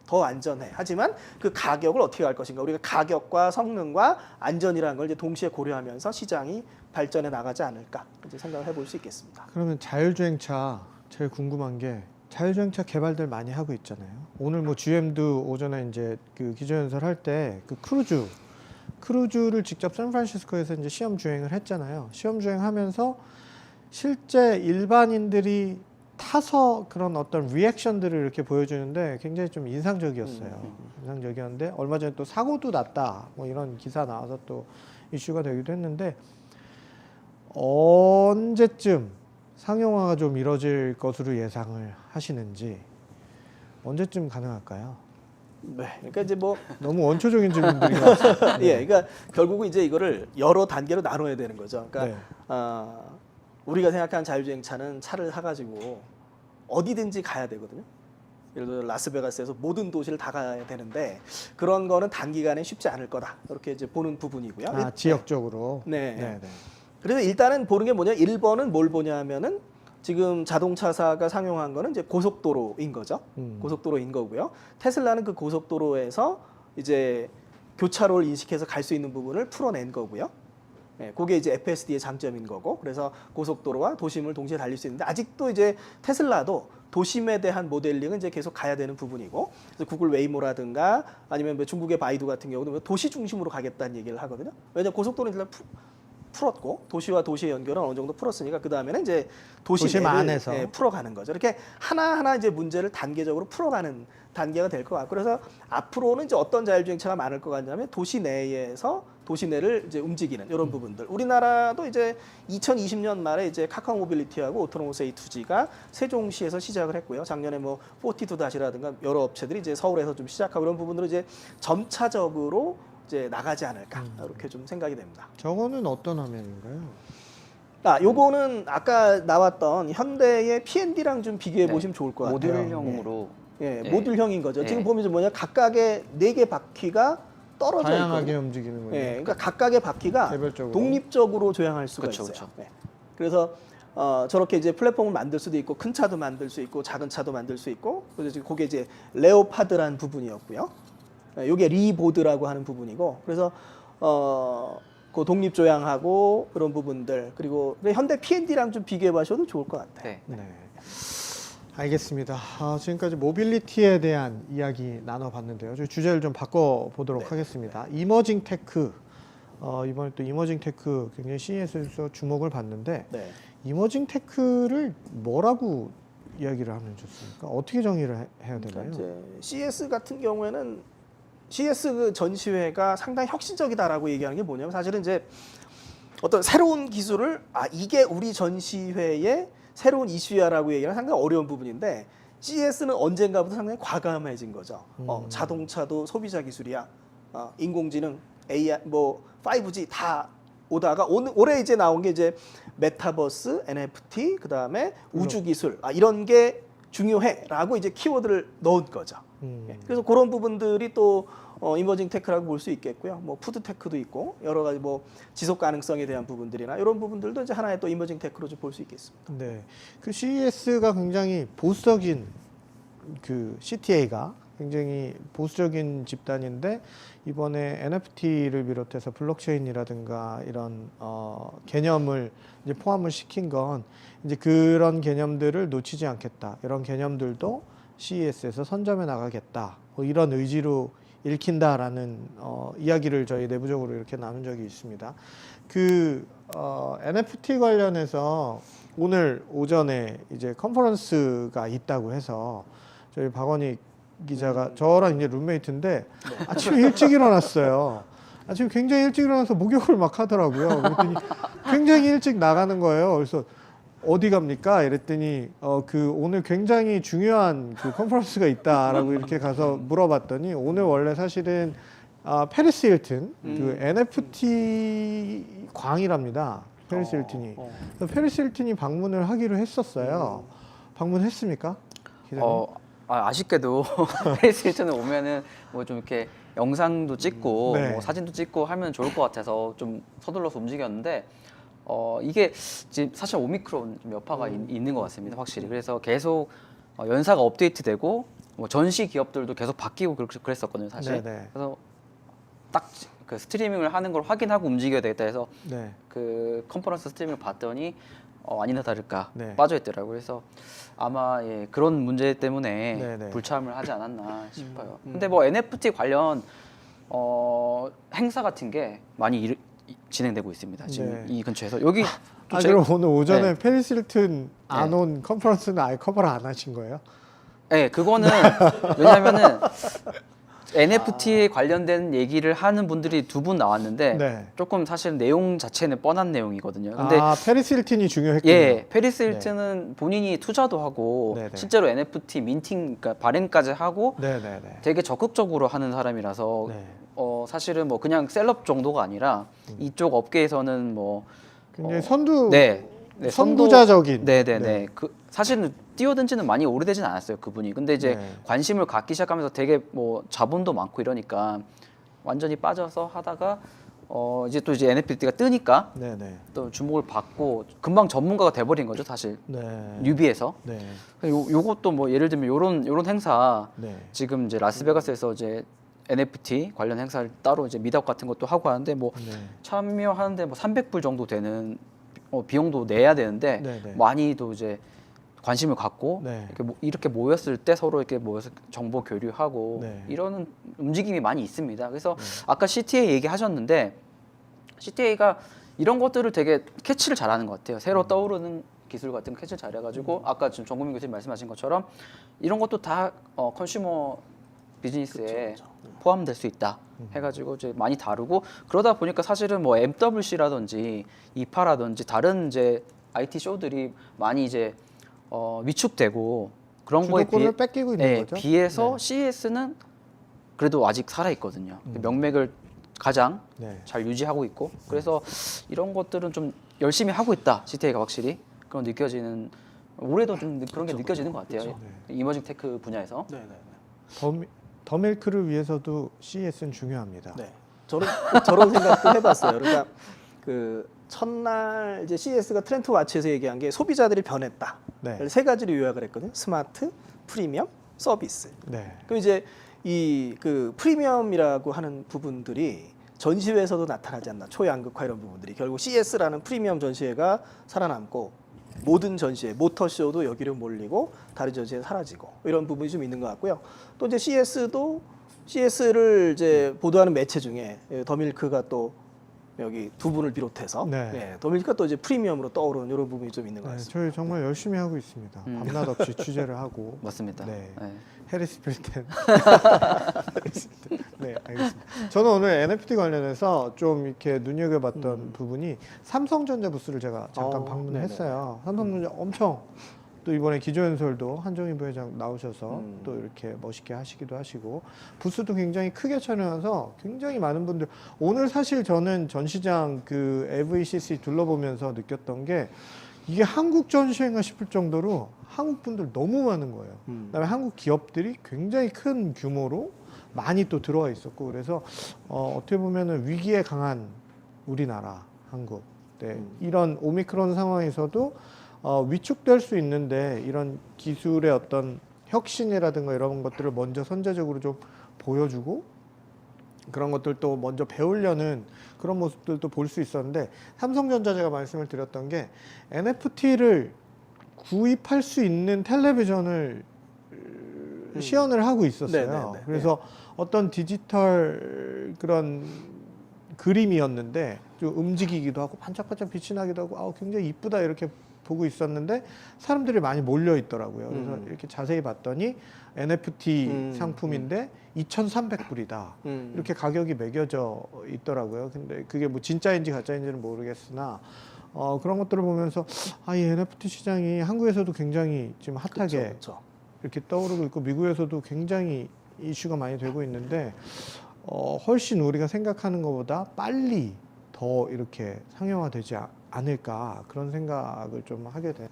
더 안전해. 하지만 그 가격을 어떻게 할 것인가. 우리가 가격과 성능과 안전이라는 걸 이제 동시에 고려하면서 시장이 발전해 나가지 않을까 이제 생각을 해볼 수 있겠습니다. 그러면 자율주행차 제일 궁금한 게 자율주행차 개발들 많이 하고 있잖아요. 오늘 뭐 GM도 오전에 이제 그 기조연설 할 때 그 크루즈를 직접 샌프란시스코에서 이제 시험 주행을 했잖아요. 시험 주행하면서 실제 일반인들이 타서 그런 어떤 리액션들을 이렇게 보여주는데 굉장히 좀 인상적이었어요. 인상적이었는데 얼마 전에 또 사고도 났다 뭐 이런 기사 나와서 또 이슈가 되기도 했는데 언제쯤 상용화가 좀 이뤄질 것으로 예상을 하시는지 언제쯤 가능할까요? 네, 그러니까 이제 뭐 너무 원초적인 질문들이 나왔어요. 예, 그러니까 결국은 이제 이거를 여러 단계로 나눠야 되는 거죠. 그러니까 네. 우리가 생각하는 자율주행차는 차를 사가지고 어디든지 가야 되거든요. 예를 들어 라스베가스에서 모든 도시를 다 가야 되는데 그런 거는 단기간에 쉽지 않을 거다. 이렇게 이제 보는 부분이고요. 지역적으로. 네. 네, 네. 그래서 일단은 보는 게 뭐냐? 1번은 뭘 보냐 하면은 지금 자동차사가 상용한 거는 이제 고속도로인 거죠. 고속도로인 거고요. 테슬라는 그 고속도로에서 이제 교차로를 인식해서 갈 수 있는 부분을 풀어낸 거고요. 예, 그게 이제 FSD의 장점인 거고, 그래서 고속도로와 도심을 동시에 달릴 수 있는데 아직도 이제 테슬라도 도심에 대한 모델링은 이제 계속 가야 되는 부분이고, 그래서 구글 웨이모라든가 아니면 뭐 중국의 바이두 같은 경우는 도시 중심으로 가겠다는 얘기를 하거든요. 왜냐하면 고속도로는 일단 풀었고 도시와 도시의 연결은 어느 정도 풀었으니까 그 다음에는 이제 도심 안에서 풀어가는 거죠. 이렇게 하나하나 이제 문제를 단계적으로 풀어가는 단계가 될 것 같고, 그래서 앞으로는 이제 어떤 자율주행차가 많을 것 같냐면 도시 내에서 도시 내를 이제 움직이는 이런 부분들. 우리나라도 이제 2020년 말에 이제 카카오 모빌리티하고 오토노머스 A2G가 세종시에서 시작을 했고요. 작년에 뭐 42-라든가 여러 업체들이 이제 서울에서 좀 시작하고 이런 부분으로 이제 점차적으로 이제 나가지 않을까 이렇게 좀 생각이 됩니다. 저거는 어떤 화면인가요? 요거는 아까 나왔던 현대의 P&D랑 좀 비교해 보시면 좋을 것 같아요. 모듈형으로 예, 모듈형인 거죠. 예. 지금 보면 이제 뭐냐, 각각의 4개 바퀴가 떨어져 다양하게 있거든요. 움직이는 거예요. 예, 그러니까 각각의 바퀴가 개별적으로. 독립적으로 조향할 수가 그쵸, 있어요. 그쵸. 네. 그래서 저렇게 이제 플랫폼을 만들 수도 있고 큰 차도 만들 수 있고 작은 차도 만들 수 있고, 그래서 그게 이제 레오파드라는 부분이었고요. 이게 리보드라고 하는 부분이고, 그래서 그 독립 조향하고 그런 부분들, 그리고 현대 P&D랑 좀 비교해 보셔도 좋을 것 같아요. 네. 네. 알겠습니다. 지금까지 모빌리티에 대한 이야기 나눠봤는데요. 저희 주제를 좀 바꿔보도록 하겠습니다. 이머징 테크. 이번에 또 이머징 테크 굉장히 CES에서 주목을 받는데 네. 이머징 테크를 뭐라고 이야기를 하면 좋습니까? 어떻게 정의를 해야 되나요? 그러니까 이제 CS 같은 경우에는 CS 그 전시회가 상당히 혁신적이다라고 얘기하는 게 뭐냐면, 사실은 이제 어떤 새로운 기술을 이게 우리 전시회의 새로운 이슈야라고 얘기하는 상당히 어려운 부분인데, CES는 언젠가부터 상당히 과감해진 거죠. 자동차도 소비자 기술이야. 인공지능, AI, 뭐 5G 다 오다가 올해 이제 나온 게 이제 메타버스, NFT, 그 다음에 우주 기술, 이런 게 중요해라고 이제 키워드를 넣은 거죠. 예. 그래서 그런 부분들이 또 이머징 테크라고 볼 수 있겠고요. 뭐 푸드 테크도 있고 여러 가지 뭐 지속 가능성에 대한 부분들이나 이런 부분들도 이제 하나의 또 이머징 테크로 좀 볼 수 있겠습니다. 네, 그 CES가 굉장히 보수적인 그 CTA가 굉장히 보수적인 집단인데 이번에 NFT를 비롯해서 블록체인이라든가 이런 개념을 이제 포함을 시킨 건 이제 그런 개념들을 놓치지 않겠다. 이런 개념들도 CES에서 선점해 나가겠다. 뭐 이런 의지로 읽힌다라는 이야기를 저희 내부적으로 이렇게 나눈 적이 있습니다. 그 NFT 관련해서 오늘 오전에 이제 컨퍼런스가 있다고 해서 저희 박원익 기자가 저랑 이제 룸메이트인데 아침에 일찍 일어났어요. 아침에 굉장히 일찍 일어나서 목욕을 막 하더라고요. 그랬더니 굉장히 일찍 나가는 거예요. 그래서 어디 갑니까? 이랬더니 그 오늘 굉장히 중요한 그 컨퍼런스가 있다라고 이렇게 가서 물어봤더니 오늘 원래 사실은 페리스 힐튼 그 NFT 광이랍니다. 페리스 힐튼이. 그래서 페리스 힐튼이 방문을 하기로 했었어요. 방문했습니까? 기자님? 아쉽게도 페리스 힐튼에 오면은 뭐 좀 이렇게 영상도 찍고 네. 뭐 사진도 찍고 하면 좋을 것 같아서 좀 서둘러서 움직였는데 이게 지금 사실 오미크론 좀 여파가 있는 것 같습니다, 확실히. 그래서 계속 연사가 업데이트되고 뭐 전시 기업들도 계속 바뀌고 그랬었거든요, 사실. 네네. 그래서 딱 그 스트리밍을 하는 걸 확인하고 움직여야 되겠다 해서 네. 그 컨퍼런스 스트리밍을 봤더니 아니나 다를까 네. 빠져 있더라고요. 그래서 아마 그런 문제 때문에 네네. 불참을 하지 않았나 싶어요. 근데 뭐 NFT 관련 행사 같은 게 많이 진행되고 있습니다. 지금 네. 이 근처에서 여기 또 그럼 오늘 오전에 네. 페리스 힐튼 안 온 컨퍼런스는 아예 커버를 안 하신 거예요? 네, 그거는 왜냐면은 NFT에 관련된 얘기를 하는 분들이 두 분 나왔는데 네. 조금 사실 내용 자체는 뻔한 내용이거든요. 근데 페리스 힐튼이 중요했군요. 예, 페리스 힐튼은 본인이 투자도 하고 네네. 실제로 NFT 민팅, 그러니까 발행까지 하고 네네네. 되게 적극적으로 하는 사람이라서 네. 사실은 뭐 그냥 셀럽 정도가 아니라 이쪽 업계에서는 뭐 굉장히 선두 네, 선구자적인. 네네네. 네. 그 사실은 뛰어든 지는 많이 오래되진 않았어요, 그분이. 근데 이제 네. 관심을 갖기 시작하면서 되게 뭐 자본도 많고 이러니까 완전히 빠져서 하다가 이제 또 이제 NFT가 뜨니까 네네. 또 주목을 받고 금방 전문가가 돼버린 거죠, 사실. 네. 뉴비에서. 네. 요것도 뭐 예를 들면 요런 행사 네. 지금 이제 라스베가스에서 이제 NFT 관련 행사를 따로 이제 미답 같은 것도 하고 하는데 뭐 네. 참여하는데 뭐 300불 정도 되는 비용도 내야 되는데 네네. 많이도 이제 관심을 갖고 네. 이렇게 모였을 때 서로 이렇게 모여서 정보 교류하고 네. 이런 움직임이 많이 있습니다. 그래서 아까 CTA 얘기하셨는데 CTA가 이런 것들을 되게 캐치를 잘하는 것 같아요. 새로 떠오르는 기술 같은 거 캐치를 잘해가지고 아까 지금 정국민 교수님 말씀하신 것처럼 이런 것도 다 컨슈머 비즈니스에 그쵸. 포함될 수 있다 해가지고 이제 많이 다루고 그러다 보니까 사실은 뭐 MWC라든지 이파라든지 다른 이제 IT 쇼들이 많이 이제 위축되고 그런 거에 주도권을 뺏기고 있는 거죠. 비해서 네. CES는 그래도 아직 살아 있거든요. 명맥을 가장 네. 잘 유지하고 있고 그래서 이런 것들은 좀 열심히 하고 있다. CTA가 확실히 그런 느껴지는 올해도 좀 그런 게 느껴지는 것 같아요. 이머징 테크 분야에서. 네네네. 더밀크를 위해서도 CES는 중요합니다. 네. 저런 생각도 해봤어요. 그러니까 그 첫날 이제 CES가 트렌트 와치에서 얘기한 게 소비자들이 변했다. 네. 세 가지로 요약을 했거든요. 스마트, 프리미엄, 서비스. 네. 그럼 이제 이 그 프리미엄이라고 하는 부분들이 전시회에서도 나타나지 않나. 초양극화 이런 부분들이 결국 CES라는 프리미엄 전시회가 살아남고 모든 전시회, 모터쇼도 여기로 몰리고 다른 전시회 사라지고 이런 부분이 좀 있는 것 같고요. 또 이제 CES를 이제 보도하는 매체 중에 더밀크가 또 여기 두 분을 비롯해서 네. 더밀크가 또 이제 프리미엄으로 떠오르는 이런 부분이 좀 있는 것 네, 같습니다. 저희 정말 열심히 하고 있습니다. 밤낮 없이 취재를 하고. 맞습니다. 네. 네. 해리스 필튼. 네, 알겠습니다. 저는 오늘 NFT 관련해서 좀 이렇게 눈여겨봤던 부분이 삼성전자 부스를 제가 잠깐 방문했어요. 삼성전자 엄청 또 이번에 기조연설도 한종희 부회장 나오셔서 또 이렇게 멋있게 하시기도 하시고 부스도 굉장히 크게 촬영해서 굉장히 많은 분들 오늘 사실 저는 전시장 그 AVCC 둘러보면서 느꼈던 게 이게 한국 전시회인가 싶을 정도로 한국 분들 너무 많은 거예요. 그다음에 한국 기업들이 굉장히 큰 규모로 많이 또 들어와 있었고 그래서 어떻게 보면은 위기에 강한 우리나라, 한국. 네, 이런 오미크론 상황에서도 위축될 수 있는데 이런 기술의 어떤 혁신이라든가 이런 것들을 먼저 선제적으로 좀 보여주고 그런 것들도 먼저 배우려는 그런 모습들도 볼 수 있었는데 삼성전자 제가 말씀을 드렸던 게 NFT를 구입할 수 있는 텔레비전을 시연을 하고 있었어요. 네네네. 그래서 어떤 디지털 그런 그림이었는데 좀 움직이기도 하고 반짝반짝 빛이 나기도 하고 굉장히 이쁘다 이렇게 보고 있었는데 사람들이 많이 몰려 있더라고요. 그래서 이렇게 자세히 봤더니 NFT 상품인데 2,300불이다. 이렇게 가격이 매겨져 있더라고요. 근데 그게 뭐 진짜인지 가짜인지는 모르겠으나 그런 것들을 보면서 이 NFT 시장이 한국에서도 굉장히 지금 핫하게 그쵸. 이렇게 떠오르고 있고 미국에서도 굉장히 이슈가 많이 되고 있는데 훨씬 우리가 생각하는 것보다 빨리 더 이렇게 상용화되지 않을까 그런 생각을 좀 하게 된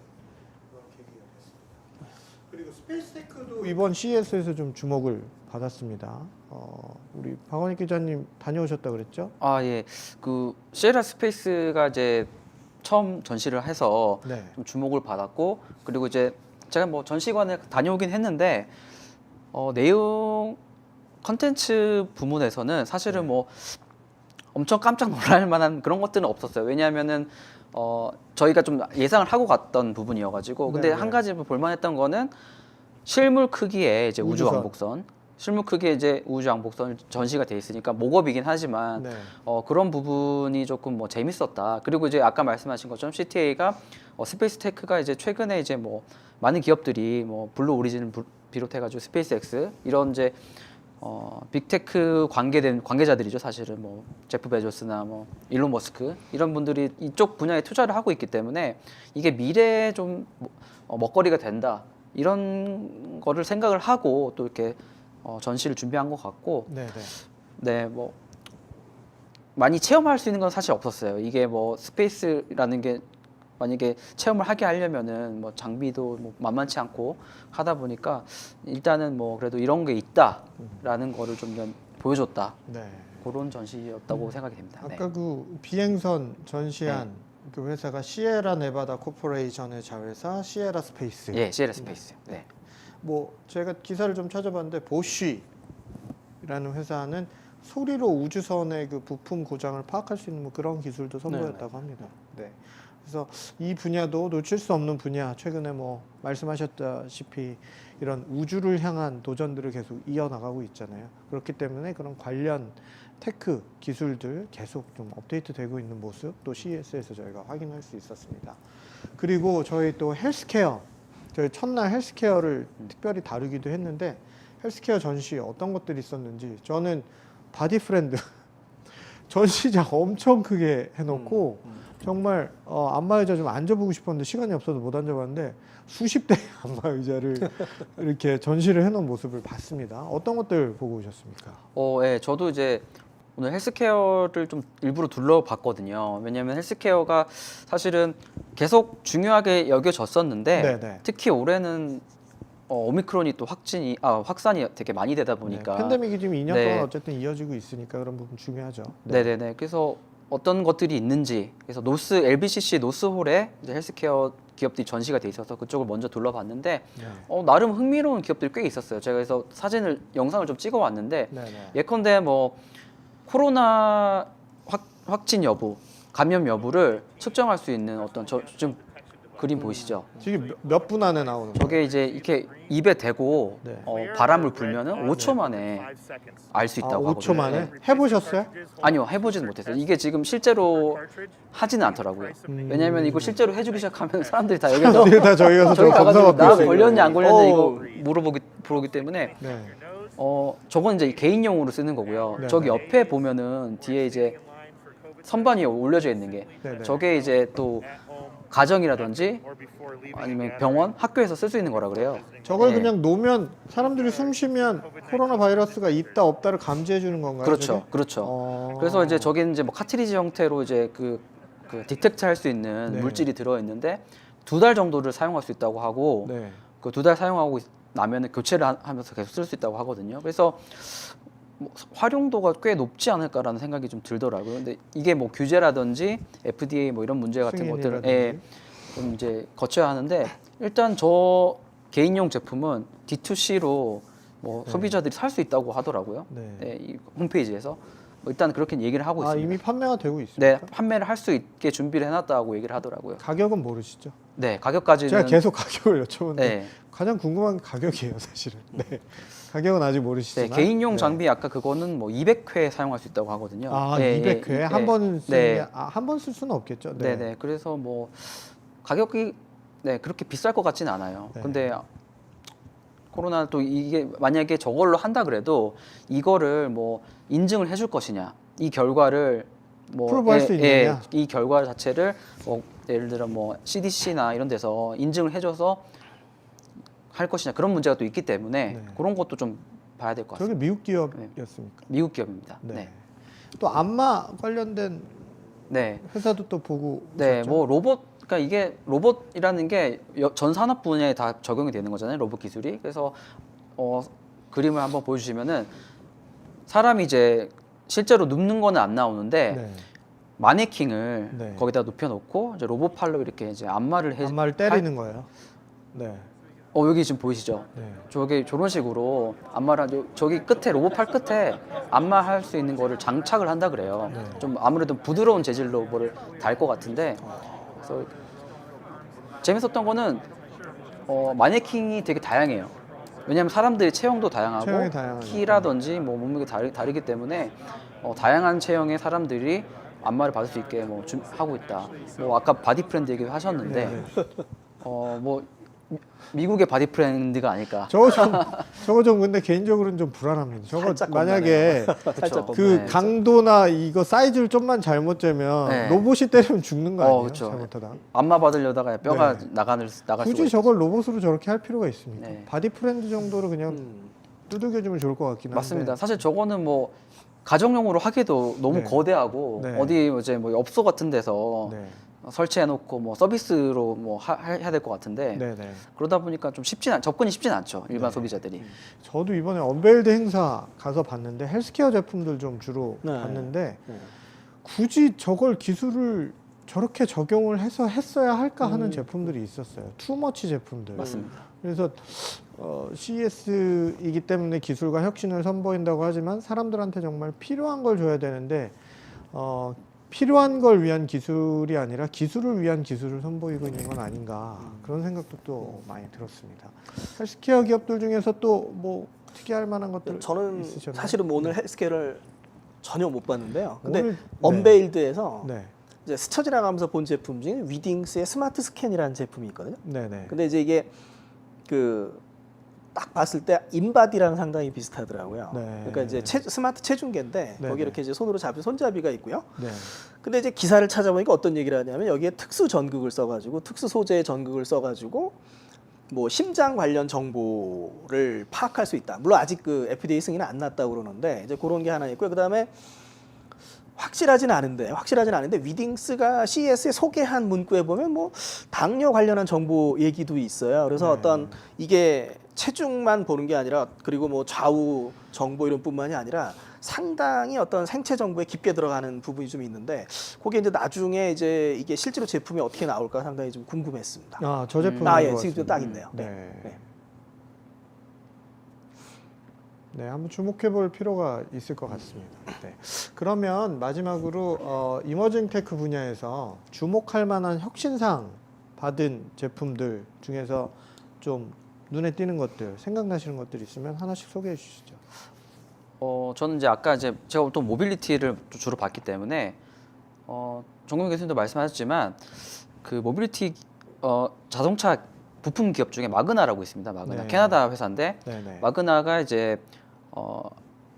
그런 계기가 됐습니다. 그리고 스페이스테크도 이번 CES에서 좀 주목을 받았습니다. 우리 박원익 기자님 다녀오셨다 그랬죠? 아, 예. 그 시에라 스페이스가 이제 처음 전시를 해서 네. 좀 주목을 받았고, 그리고 이제 제가 뭐 전시관에 다녀오긴 했는데 내용 컨텐츠 부문에서는 사실은 뭐 엄청 깜짝 놀랄 만한 그런 것들은 없었어요. 왜냐하면은 저희가 좀 예상을 하고 갔던 부분이어가지고. 근데 네, 한 네. 가지 볼만했던 거는 실물 크기의 이제 우주 우주선. 왕복선, 실물 크기의 이제 우주 왕복선 전시가 돼 있으니까 목업이긴 하지만 네. 그런 부분이 조금 뭐 재밌었다. 그리고 이제 아까 말씀하신 것처럼 CTA가 스페이스테크가 이제 최근에 이제 뭐 많은 기업들이 뭐 블루 오리진을 비롯해가지고 스페이스X 이런 이제 빅테크 관계자들이죠. 사실은 뭐 제프 베조스나 뭐 일론 머스크 이런 분들이 이쪽 분야에 투자를 하고 있기 때문에 이게 미래에 좀 먹거리가 된다 이런 거를 생각을 하고 또 이렇게 전시를 준비한 것 같고, 네, 네. 네, 뭐 많이 체험할 수 있는 건 사실 없었어요. 이게 뭐 스페이스라는 게 만약에 체험을 하게 하려면은 뭐 장비도 뭐 만만치 않고 하다 보니까 일단은 뭐 그래도 이런 게 있다라는 거를 좀 보여줬다. 네. 그런 전시였다고 생각이 됩니다. 네. 아까 그 비행선 전시한 그 회사가 시에라 네바다 코퍼레이션의 자회사 시에라 스페이스. 예, 시에라 스페이스. 네. 뭐 제가 기사를 좀 찾아봤는데 보쉬라는 회사는 소리로 우주선의 그 부품 고장을 파악할 수 있는 뭐 그런 기술도 선보였다고 합니다. 네. 그래서 이 분야도 놓칠 수 없는 분야. 최근에 뭐 말씀하셨다시피 이런 우주를 향한 도전들을 계속 이어나가고 있잖아요. 그렇기 때문에 그런 관련 테크 기술들 계속 좀 업데이트되고 있는 모습 또 CES에서 저희가 확인할 수 있었습니다. 그리고 저희 또 헬스케어, 저희 첫날 헬스케어를 특별히 다루기도 했는데 헬스케어 전시 어떤 것들이 있었는지 저는 바디프렌드 전시장 엄청 크게 해놓고 정말 안마의자 좀 앉아보고 싶었는데 시간이 없어서 못 앉아봤는데 수십 대의 안마의자를 이렇게 전시를 해놓은 모습을 봤습니다. 어떤 것들 보고 오셨습니까? 예, 저도 이제 오늘 헬스케어를 좀 일부러 둘러봤거든요. 왜냐하면 헬스케어가 사실은 계속 중요하게 여겨졌었는데 네네. 특히 올해는 오미크론이 또 확산이 되게 많이 되다 보니까 팬데믹이 지금 2년 네. 동안 어쨌든 이어지고 있으니까 그런 부분 중요하죠. 네네네. 그래서 어떤 것들이 있는지 그래서 LBCC 노스홀에 이제 헬스케어 기업들이 전시가 돼 있어서 그쪽을 먼저 둘러봤는데 네. 나름 흥미로운 기업들이 꽤 있었어요. 제가 그래서 영상을 좀 찍어왔는데 네네. 예컨대 뭐 코로나 확진 여부, 감염 여부를 측정할 수 있는 어떤 지금 그림 보이시죠? 지금 몇 분 안에 나오는 거예요? 저게 이제 이렇게 입에 대고 네. 바람을 불면은 5초 만에 알 수 있다고 5초 하거든요. 만에? 네. 해보셨어요? 아니요, 해보지는 못했어요. 이게 지금 실제로 하지는 않더라고요. 왜냐하면 이거 실제로 해주기 시작하면 사람들이 다 여기서 네, 다 저희 가서 저기 좀 가가지고 검사받고 나 있어요. 걸렸냐 안 걸렸냐 오. 이거 물어보기 때문에 네. 저건 이제 개인용으로 쓰는 거고요. 네, 저기 네. 옆에 보면은 뒤에 이제 선반이 올려져 있는 게 네, 네. 저게 이제 또 가정이라든지 아니면 병원, 학교에서 쓸 수 있는 거라 그래요. 저걸 네. 그냥 놓으면 사람들이 숨 쉬면 코로나 바이러스가 있다 없다를 감지해 주는 건가요? 그렇죠, 저게? 그렇죠. 그래서 이제 저기는 이제 뭐 카트리지 형태로 이제 그 디텍트 할 수 있는 네. 물질이 들어 있는데 2달 정도를 사용할 수 있다고 하고 네. 그 2달 사용하고 나면은 교체를 하면서 계속 쓸 수 있다고 하거든요. 그래서 뭐 활용도가 꽤 높지 않을까라는 생각이 좀 들더라고요. 근데 이게 뭐 규제라든지 FDA 뭐 이런 문제 같은 것들을 승인이라든지. 좀 이제 거쳐야 하는데 일단 저 개인용 제품은 D2C로 뭐 소비자들이 살 수 있다고 하더라고요. 네. 네, 이 홈페이지에서 일단 그렇게 얘기를 하고 아, 있습니다. 이미 판매가 되고 네, 있습니까? 판매를 할 수 있게 준비를 해놨다고 얘기를 하더라고요. 가격은 모르시죠? 네, 가격까지는 제가 계속 가격을 여쭤보는데 네, 가장 궁금한 게 가격이에요, 사실은. 네. 가격은 아직 네, 모르시지만. 개인용 네. 장비 아까 그거는 뭐 200회 사용할 수 있다고 하거든요. 아, 네, 200회 네, 한 번 쓰는 네. 게 한 번 쓸 수는 없겠죠. 네, 네. 그래서 뭐 가격이 그렇게 비쌀 것 같지는 않아요. 네. 근데 코로나 또 이게 만약에 저걸로 한다 그래도 이거를 뭐 인증을 해줄 것이냐, 이 결과를 뭐 프로브할 수 있느냐? 이 결과 자체를 뭐 예를 들어 뭐 CDC나 이런 데서 인증을 해줘서 할 것이냐 그런 문제가 또 있기 때문에 네. 그런 것도 좀 봐야 될 것 저게 같습니다. 미국 기업이었습니까? 미국 기업입니다. 네. 네. 또 안마 관련된 네. 회사도 또 보고 네, 있었죠? 뭐 로봇, 그러니까 이게 로봇이라는 게 전 산업 분야에 다 적용이 되는 거잖아요, 로봇 기술이. 그래서 그림을 한번 보여주시면은 사람이 이제 실제로 눕는 거는 안 나오는데 네. 마네킹을 네. 거기다 눕혀놓고 이제 로봇 팔로 이렇게 이제 안마를 해. 안마를 때리는 거예요. 네. 여기 지금 보이시죠? 네. 저게 저런 식으로 안마를 저기 끝에 로봇 팔 끝에 안마할 수 있는 거를 장착을 한다 그래요. 네. 좀 아무래도 부드러운 재질로 뭐를 달 것 같은데 그래서 재밌었던 거는 마네킹이 되게 다양해요. 왜냐하면 사람들의 체형도 다양하고 체형이 다양하니까. 키라든지 뭐 몸무게 다르기 때문에 다양한 체형의 사람들이 안마를 받을 수 있게 뭐 하고 있다. 뭐 아까 바디 프렌드 얘기 하셨는데 네. 뭐 미국의 바디 프렌드가 아닐까. 저거 좀 근데 개인적으로는 좀 불안합니다. 저거 살짝 만약에 살짝 그쵸. 그 네. 강도나 이거 사이즈를 좀만 잘못 재면 네. 로봇이 때리면 죽는 거 아니에요? 그쵸. 잘못하다. 안마 받으려다가 뼈가 네. 나갈 수가 굳이 있어요. 저걸 로봇으로 저렇게 할 필요가 있습니까? 네. 바디 프렌드 정도로 그냥 두들겨주면 좋을 것 같긴 한데. 맞습니다. 사실 저거는 뭐 가정용으로 하기도 너무 네. 거대하고 네. 어디 이제 뭐 업소 같은 데서 네. 설치해놓고 뭐 서비스로 뭐 해야 될 것 같은데 네, 네. 그러다 보니까 좀 접근이 쉽진 않죠 일반 소비자들이. 저도 이번에 언베일드 행사 가서 봤는데 헬스케어 제품들 좀 주로 네. 봤는데 네. 굳이 저걸 기술을 저렇게 적용을 해서 했어야 할까 하는 제품들이 있었어요. 투머치 제품들. 맞습니다. 그래서 CES이기 때문에 기술과 혁신을 선보인다고 하지만 사람들한테 정말 필요한 걸 줘야 되는데 필요한 걸 위한 기술이 아니라 기술을 위한 기술을 선보이고 있는 건 아닌가 그런 생각도 또 많이 들었습니다. 헬스케어 기업들 중에서 또 뭐 특이할 만한 것들 저는 있으셨나요? 사실은 뭐 오늘 헬스케어를 전혀 못 봤는데요. 근데 오늘- 언베일드에서 네, 이제 스쳐 지나가면서 본 제품 중에 위딩스의 스마트 스캔이라는 제품이 있거든요. 네, 네. 근데 이제 이게 그 딱 봤을 때 인바디랑 상당히 비슷하더라고요. 네. 그러니까 이제 스마트 체중계인데 네, 거기 네. 이렇게 이제 손으로 잡은 손잡이가 있고요. 네. 근데 이제 기사를 찾아보니까 어떤 얘기를 하냐면 여기에 특수 전극을 써가지고 특수 소재의 전극을 써가지고 뭐 심장 관련 정보를 파악할 수 있다. 물론 아직 그 FDA 승인은 안 났다고 그러는데 이제 그런 게 하나 있고요. 그다음에 확실하진 않은데 위딩스가 CES에 소개한 문구에 보면 뭐 당뇨 관련한 정보 얘기도 있어요. 그래서 네. 어떤 이게 체중만 보는 게 아니라 그리고 뭐 좌우 정보 이런 뿐만이 아니라 상당히 어떤 생체 정보에 깊게 들어가는 부분이 좀 있는데 그게 이제 나중에 이제 이게 실제로 제품이 어떻게 나올까 상당히 좀 궁금했습니다. 저 제품 예, 지금 딱 있네요. 네. 네. 네, 한번 주목해 볼 필요가 있을 것 같습니다. 네. 그러면 마지막으로 이머징 테크 분야에서 주목할 만한 혁신상 받은 제품들 중에서 좀 눈에 띄는 것들, 생각나시는 것들 있으면 하나씩 소개해 주시죠. 저는 이제 아까 이제 제가 또 모빌리티를 주로 봤기 때문에 정근 교수님도 말씀하셨지만 그 모빌리티 자동차 부품 기업 중에 마그나라고 있습니다. 마그나 네. 캐나다 회사인데 네네. 마그나가 이제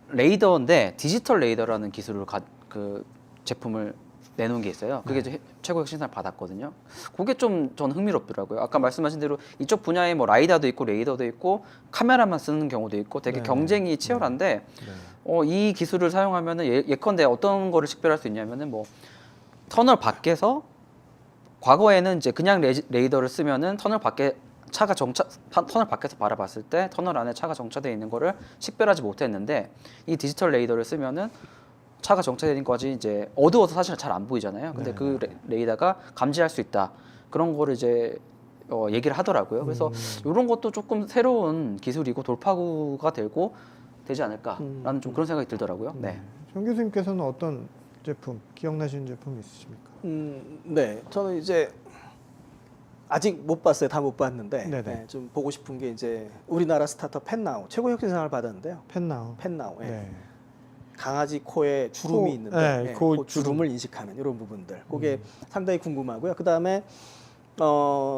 레이더인데 디지털 레이더라는 기술을 그 제품을 내놓은 게 있어요. 그게 이제 최고 혁신상을 받았거든요. 그게 좀 저는 흥미롭더라고요. 아까 말씀하신 대로 이쪽 분야에 뭐 라이다도 있고 레이더도 있고 카메라만 쓰는 경우도 있고 되게 네. 경쟁이 치열한데 네. 이 기술을 사용하면은 예컨대 어떤 거를 식별할 수 있냐면은 뭐 터널 밖에서 과거에는 이제 그냥 레이더를 쓰면은 터널 밖에서 바라봤을 때 터널 안에 차가 정차되어 있는 거를 식별하지 못했는데 이 디지털 레이더를 쓰면은 차가 정차되는 것이 이제 어두워서 사실 잘 안 보이잖아요. 근데 네. 그 레이더가 감지할 수 있다. 그런 거를 이제 얘기를 하더라고요. 그래서 이런 것도 조금 새로운 기술이고 돌파구가 되지 않을까라는 좀 그런 생각이 들더라고요. 네. 정 교수님께서는 어떤 제품 기억나시는 제품 있으십니까? 네, 저는 이제 아직 못 봤어요. 다 못 봤는데 네네. 네, 좀 보고 싶은 게 이제 우리나라 스타트업 펜나우 최고 혁신상을 받았는데요. 펜나우. 펜나우. 예. 네. 강아지 코에 주름이 코, 있는데 네, 예, 코 그 주름을 인식하는 이런 부분들. 그게 음. 상당히 궁금하고요. 그다음에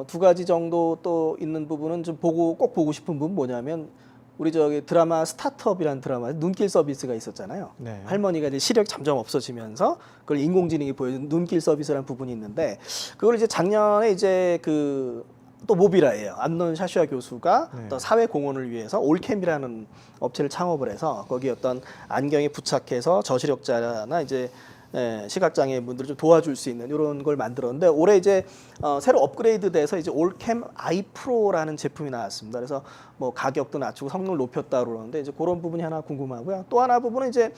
두 가지 정도 또 있는 부분은 좀 꼭 보고 싶은 부분 뭐냐면 우리 저기 드라마 스타트업이라는 드라마 눈길 서비스가 있었잖아요. 네. 할머니가 이제 시력이 점점 없어지면서 그걸 인공지능이 보여준 눈길 서비스라는 부분이 있는데 그걸 이제 작년에 이제 그 또 모비라예요. 안논 샤슈아 교수가 네. 어떤 사회 공헌을 위해서 올캠이라는 업체를 창업을 해서 거기 어떤 안경에 부착해서 저시력자나 이제 시각장애 분들을 좀 도와줄 수 있는 이런 걸 만들었는데 올해 이제 새로 업그레이드돼서 이제 올캠 아이 프로라는 제품이 나왔습니다. 그래서 뭐 가격도 낮추고 성능을 높였다 그러는데 이제 그런 부분이 하나 궁금하고요. 또 하나 부분은 이제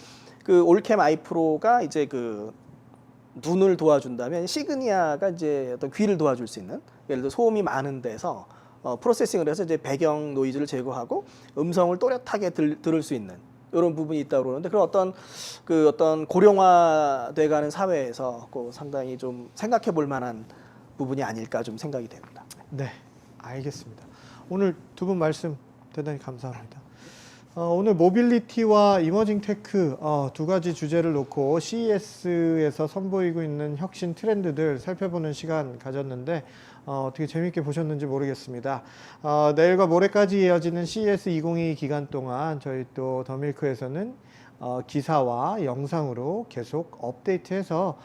그 올캠 아이 프로가 이제 그 눈을 도와준다면 시그니아가 이제 어떤 귀를 도와줄 수 있는 예를 들어 소음이 많은 데서 프로세싱을 해서 이제 배경 노이즈를 제거하고 음성을 또렷하게 들을 수 있는 이런 부분이 있다고 그러는데 그런 어떤 고령화돼가는 사회에서 상당히 좀 생각해 볼 만한 부분이 아닐까 좀 생각이 됩니다. 네, 알겠습니다. 오늘 두 분 말씀 대단히 감사합니다. 오늘 모빌리티와 이머징 테크 두 가지 주제를 놓고 CES에서 선보이고 있는 혁신 트렌드들 살펴보는 시간 가졌는데 어떻게 재미있게 보셨는지 모르겠습니다. 내일과 모레까지 이어지는 CES 2022 기간 동안 저희 또 더밀크에서는 기사와 영상으로 계속 업데이트해서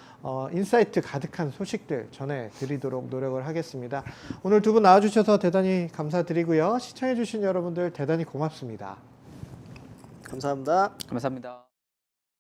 인사이트 가득한 소식들 전해드리도록 노력을 하겠습니다. 오늘 두 분 나와주셔서 대단히 감사드리고요. 시청해주신 여러분들 대단히 고맙습니다. 감사합니다. 감사합니다.